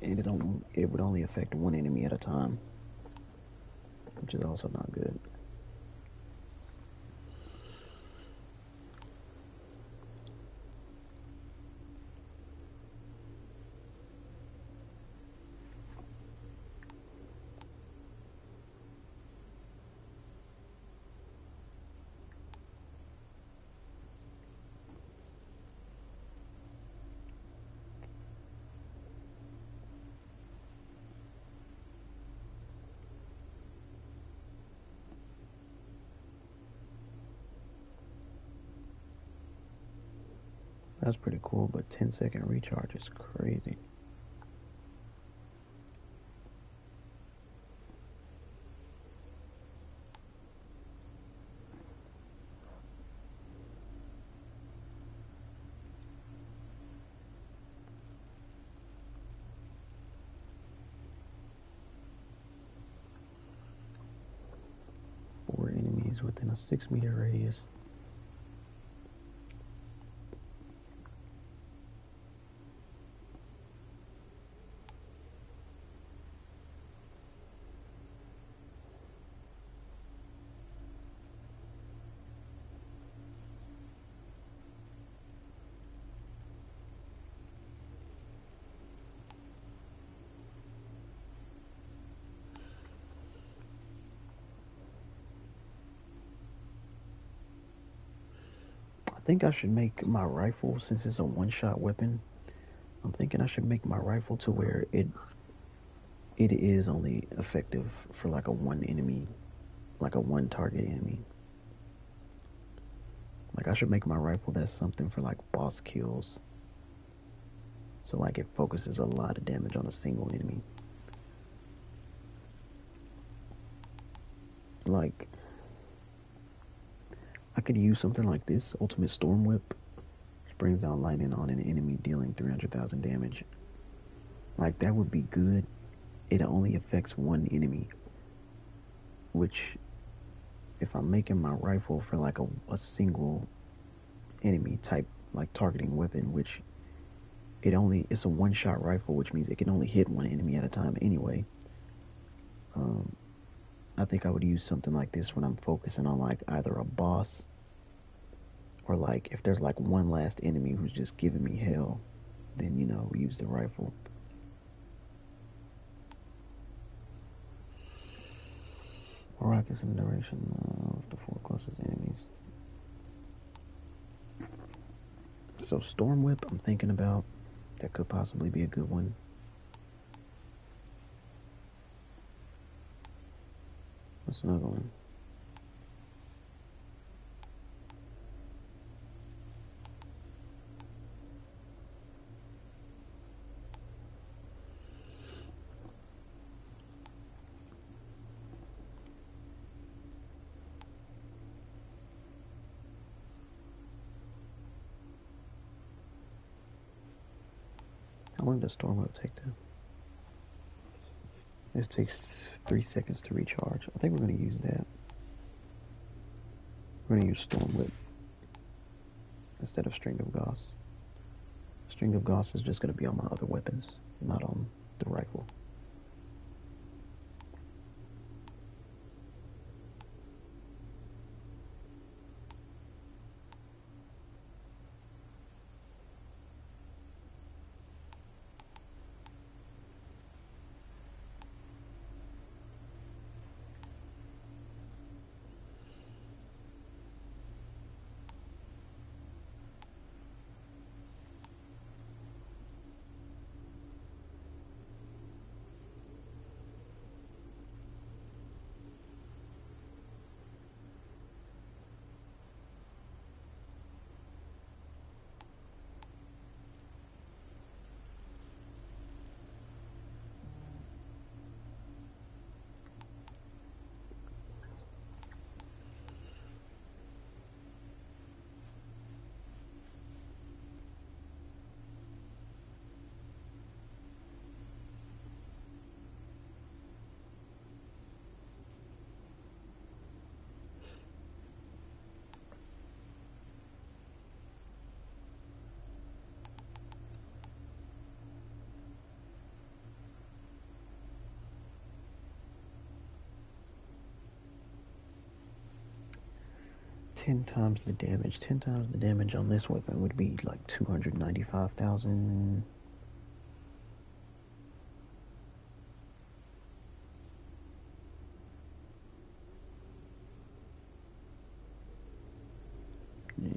And it would only affect one enemy at a time, which is also not good. That's pretty cool, but 10-second recharge is crazy. Four enemies within a 6-meter radius. I think I should make my rifle, since it's a one-shot weapon, I'm thinking I should make my rifle to where it is only effective for like a one enemy, like a one target enemy. Like I should make my rifle that's something for like boss kills. So like it focuses a lot of damage on a single enemy. Like I could use something like this, Ultimate Storm Whip, which brings down lightning on an enemy dealing 300,000 damage. Like that would be good. It only affects one enemy, which if I'm making my rifle for like a single enemy type, like targeting weapon, which it's a one-shot rifle, which means it can only hit one enemy at a time anyway. I think I would use something like this when I'm focusing on like either a boss or like if there's like one last enemy who's just giving me hell, then use the rifle. Rockets in the direction of the 4 closest enemies. So Storm Whip, I'm thinking about. That could possibly be a good one. What's another one? How long does storm mode take to? This takes 3 seconds to recharge. I think we're going to use that. We're going to use storm whip instead of string of Goss. String of Goss is just going to be on my other weapons, not on the rifle. Ten times the damage. 10 times the damage on this weapon would be like 295,000. Yeah.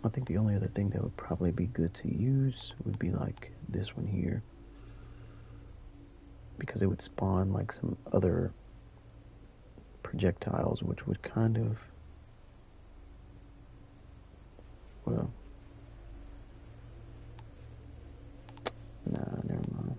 I think the only other thing that would probably be good to use would be like this one here, because it would spawn like some other projectiles, which would kind of, well, nah, never mind.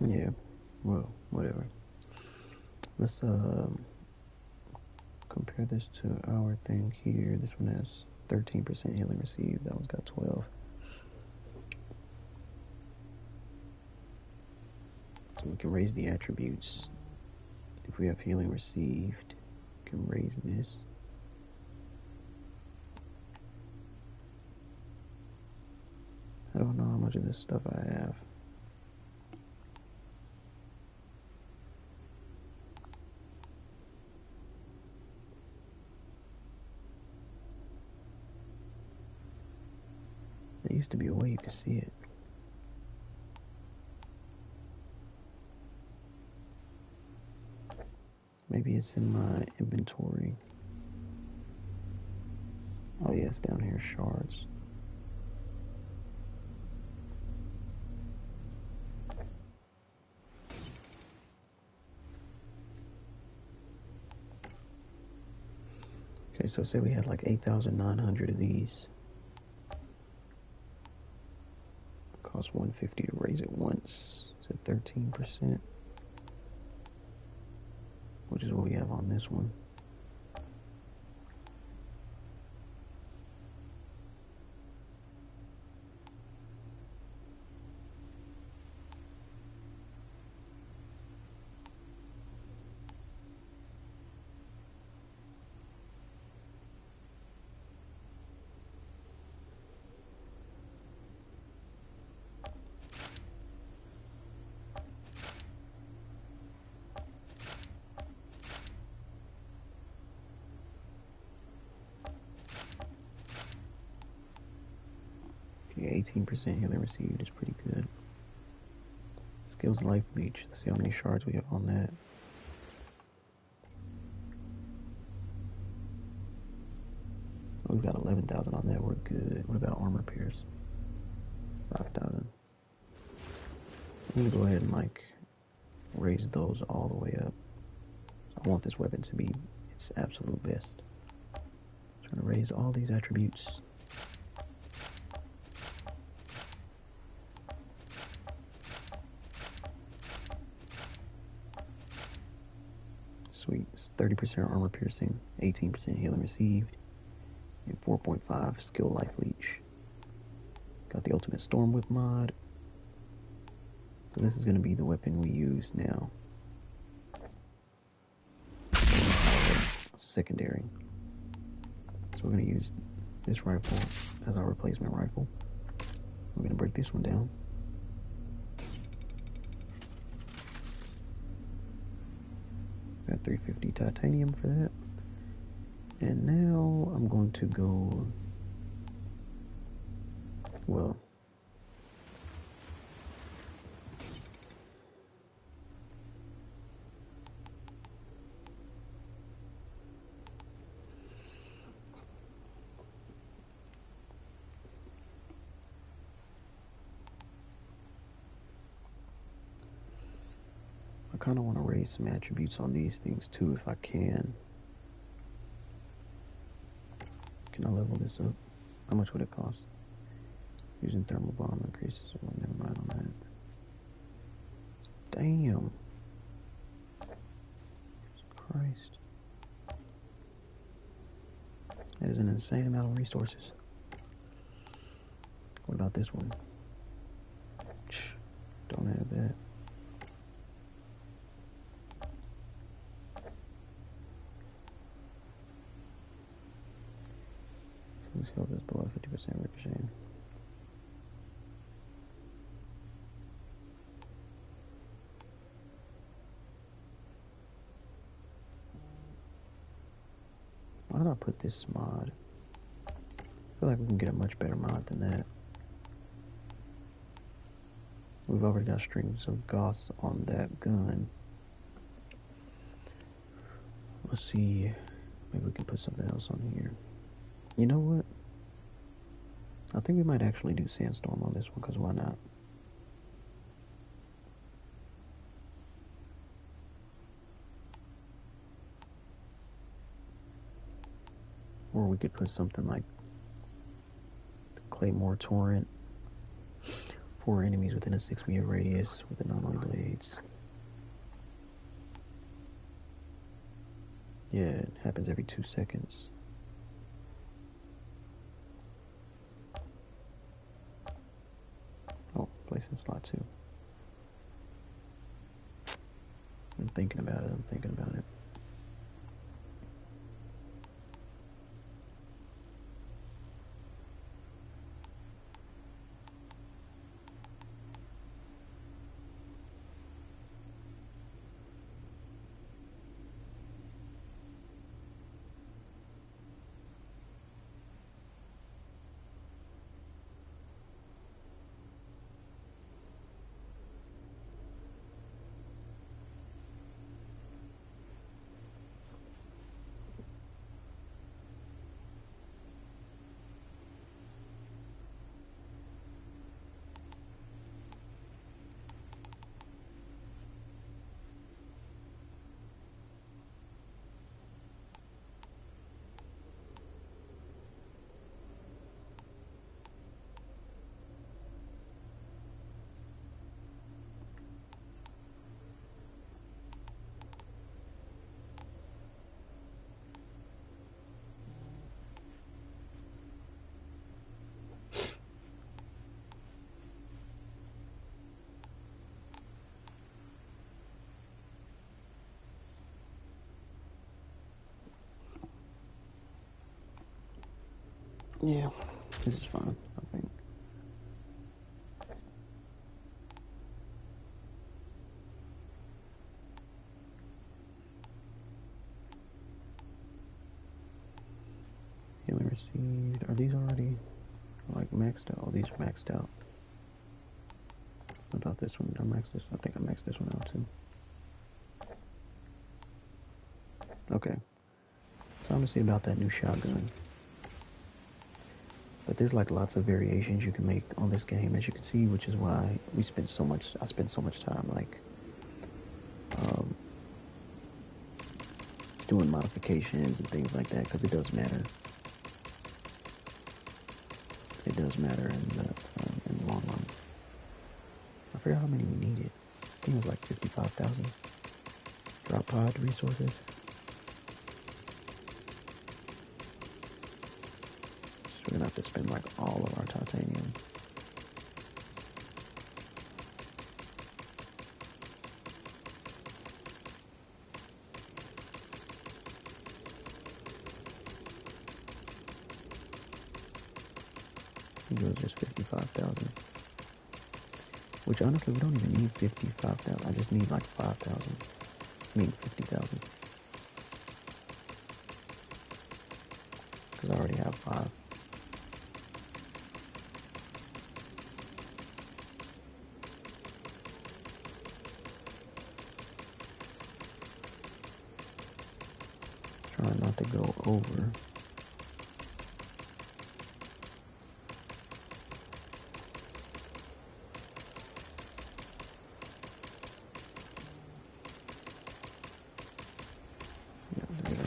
Yeah, well, whatever. Let's compare this to our thing here. This one has 13% healing received. That one's got 12. So we can raise the attributes. If we have healing received, we can raise this. I don't know how much of this stuff I have. There used to be a way you could see it. Maybe it's in my inventory. Oh yeah, it's down here, shards. Okay, so say we had like 8,900 of these. Cost 150 to raise it once. It's at 13%, which is what we have on this one. 18% healing received is pretty good. Skills life leech. Let's see how many shards we have on that. Oh, we've got 11,000 on that. We're good. What about armor pierce? 5,000. I'm gonna go ahead and like raise those all the way up. I want this weapon to be its absolute best. So I'm gonna raise all these attributes. Sweet. 30% armor piercing, 18% healing received, and 4.5 skill life leech. Got the ultimate storm whip mod. So this is going to be the weapon we use now. Secondary. So we're going to use this rifle as our replacement rifle. We're going to break this one down. Got 350 titanium for that. And now I'm going to go, well, I kind of want to raise some attributes on these things too if I can. Can I level this up? How much would it cost? Using thermal bomb increases. Well, never mind on that. Damn. Christ. That is an insane amount of resources. What about this one? Don't have that. Let's hope it's below 50% ricochet. Why did I put this mod? I feel like we can get a much better mod than that. We've already got strings of Goss on that gun. Let's see. Maybe we can put something else on here. You know what? I think we might actually do Sandstorm on this one, because why not? Or we could put something like the Claymore Torrent. 4 enemies within a 6-meter radius with anomaly blades. Yeah, it happens every 2 seconds. Oh, place in slot 2. I'm thinking about it. Yeah, this is fine, I think. Healing received. Are these already? like maxed out. All these are maxed out. What about this one? Did I max this? I think I maxed this one out too. Okay. Time to see about that new shotgun. But there's like lots of variations you can make on this game, as you can see, which is why I spent so much time like doing modifications and things like that, because it does matter. It does matter in the long run. I forgot how many we needed. I think it was like 55,000 drop pod resources. So we're gonna have to spend like all of our titanium. It was just 55,000. Which honestly, we don't even need 55,000. I just need like 5,000. I mean 50,000. Because I already have 5. Trying not to go over. Yeah, there we go.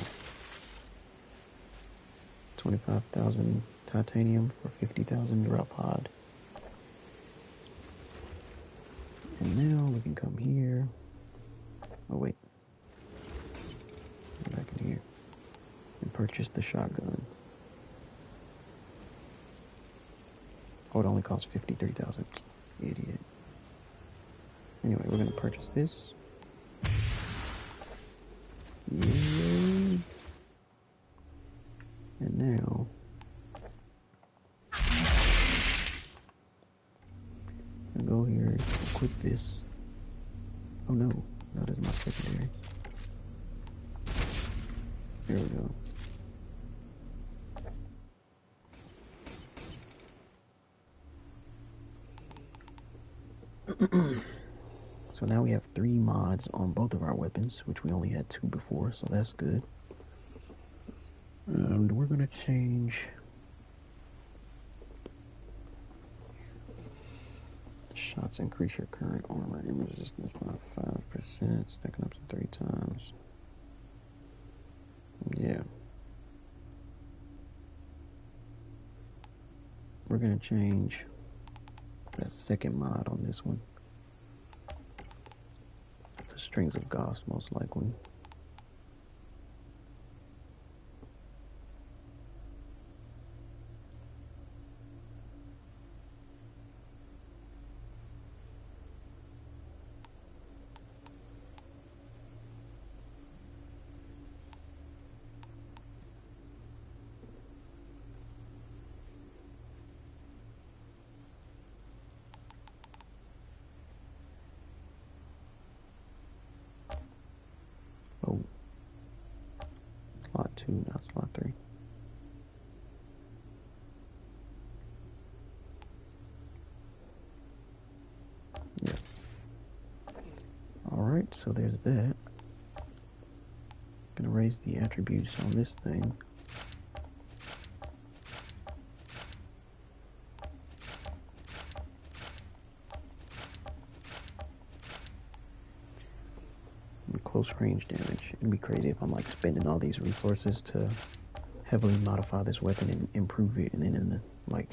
25,000 titanium for 50,000 drop pod. And now we can come here. Oh wait. Back in here. And purchase the shotgun. Oh, it only costs 53,000. Idiot. Anyway, we're gonna purchase this. Yay. And now I'll go here and equip this. Oh no, that is my secondary. There we go. So now we have 3 mods on both of our weapons, which we only had 2 before, so that's good. And we're gonna change shots increase your current armor and resistance by 5%, stacking up to 3 times. Yeah. We're gonna change that second mod on this one. It's the Strings of Goss, most likely. Oh, slot 2, not slot 3. Yeah. Alright, so there's that. Gonna raise the attributes on this thing. Close range damage. It'd be crazy if I'm like spending all these resources to heavily modify this weapon and improve it, and then in the like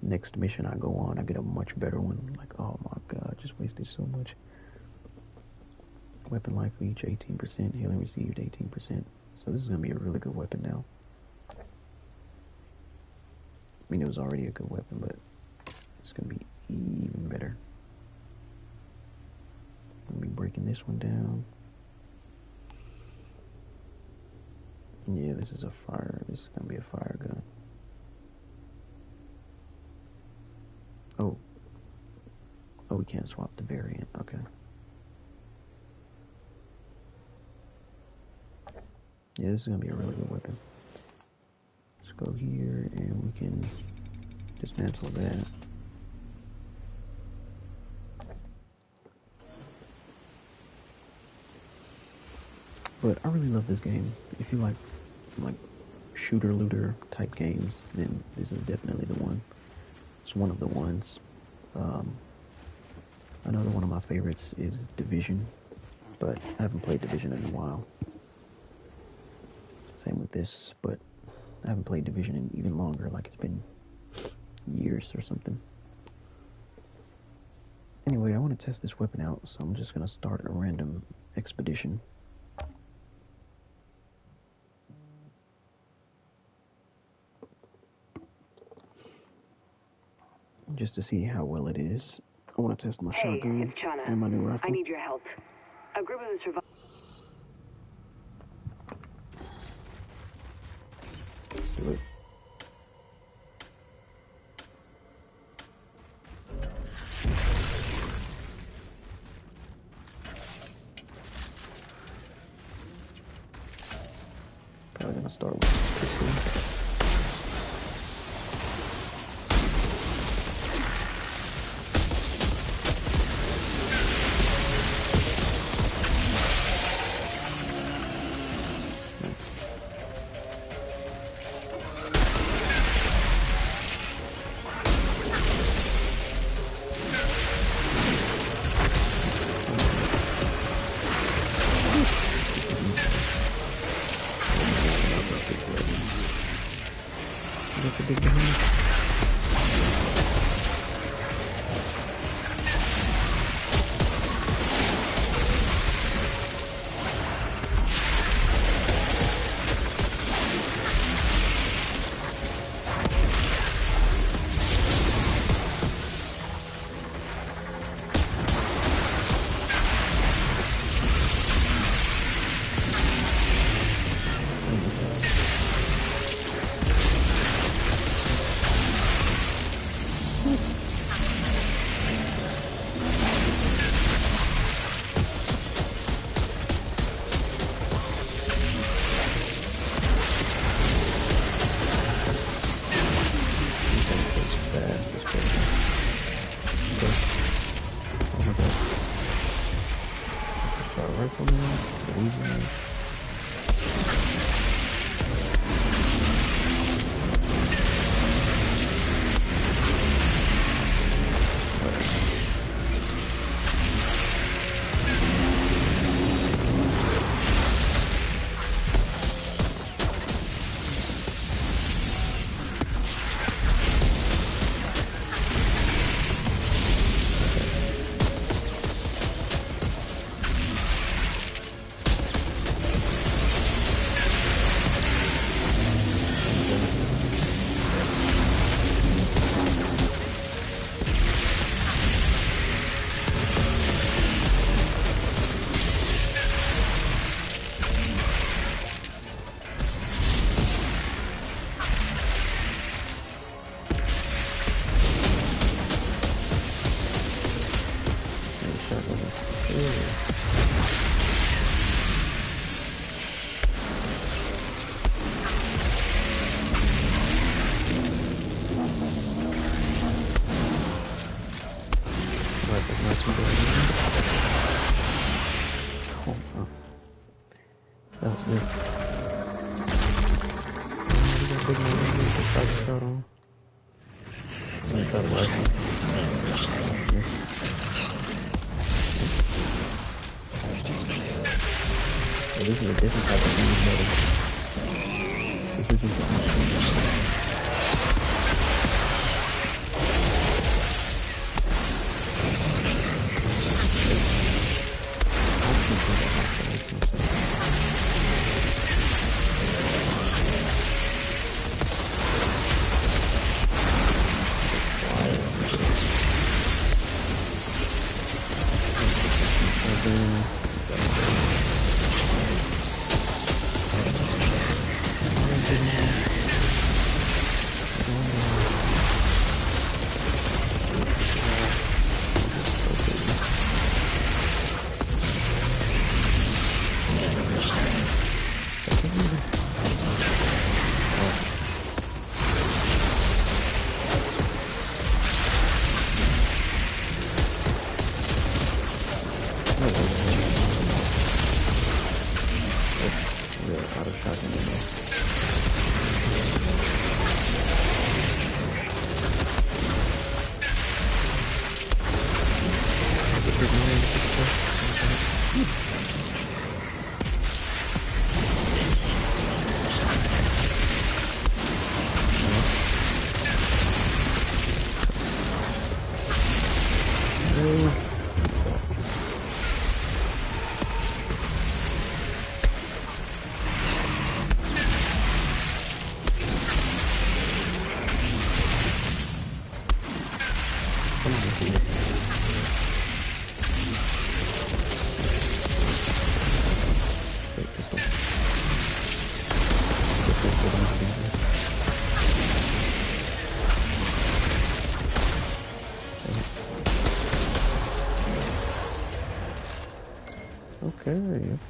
next mission I go on, I get a much better one. Like, oh my god, I just wasted so much. Weapon life leech 18%, healing received 18%. So this is gonna be a really good weapon now. I mean, it was already a good weapon, but it's gonna be even better. I'm gonna be breaking this one down. Yeah, this is a fire. This is gonna be a fire gun. Oh. Oh, we can't swap the variant. Okay. Yeah, this is gonna be a really good weapon. Let's go here and we can Dismantle that. But I really love this game. If you like shooter looter type games, then this is definitely the one. It's one of the ones. Another one of my favorites is Division, but I haven't played Division in a while. Same with this, but I haven't played Division in even longer, like it's been years or something. Anyway, I want to test this weapon out, so I'm just going to start a random expedition. Just to see how well it is. I want to test my shotgun and my new rifle. I need your help. A group of the survivors. Let's do it. Probably gonna start with this pistol. That's a big behind. This is a different type of thing. This isn't the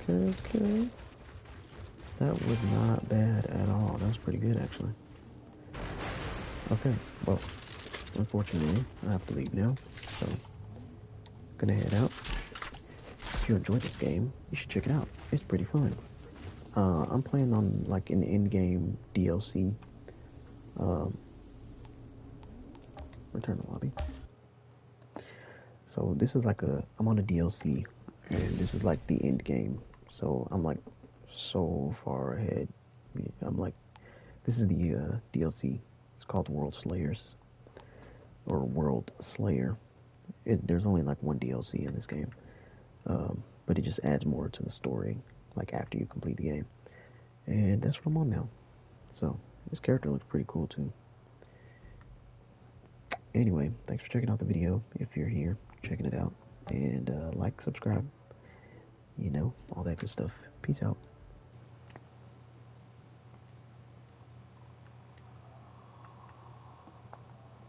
Okay. That was not bad at all. That was pretty good, actually. Okay, well, unfortunately, I have to leave now, so gonna head out. If you enjoyed this game, you should check it out. It's pretty fun. I'm playing on like an in-game DLC. Return to lobby. So this is like I'm on a DLC, and this is like the end game. So I'm like so far ahead. I'm like, this is the DLC. It's called World Slayers or World Slayer. There's only like one DLC in this game, but it just adds more to the story. Like after you complete the game, and that's what I'm on now. So this character looks pretty cool too. Anyway, thanks for checking out the video. If you're here, checking it out, and like, subscribe, all that good stuff. Peace out.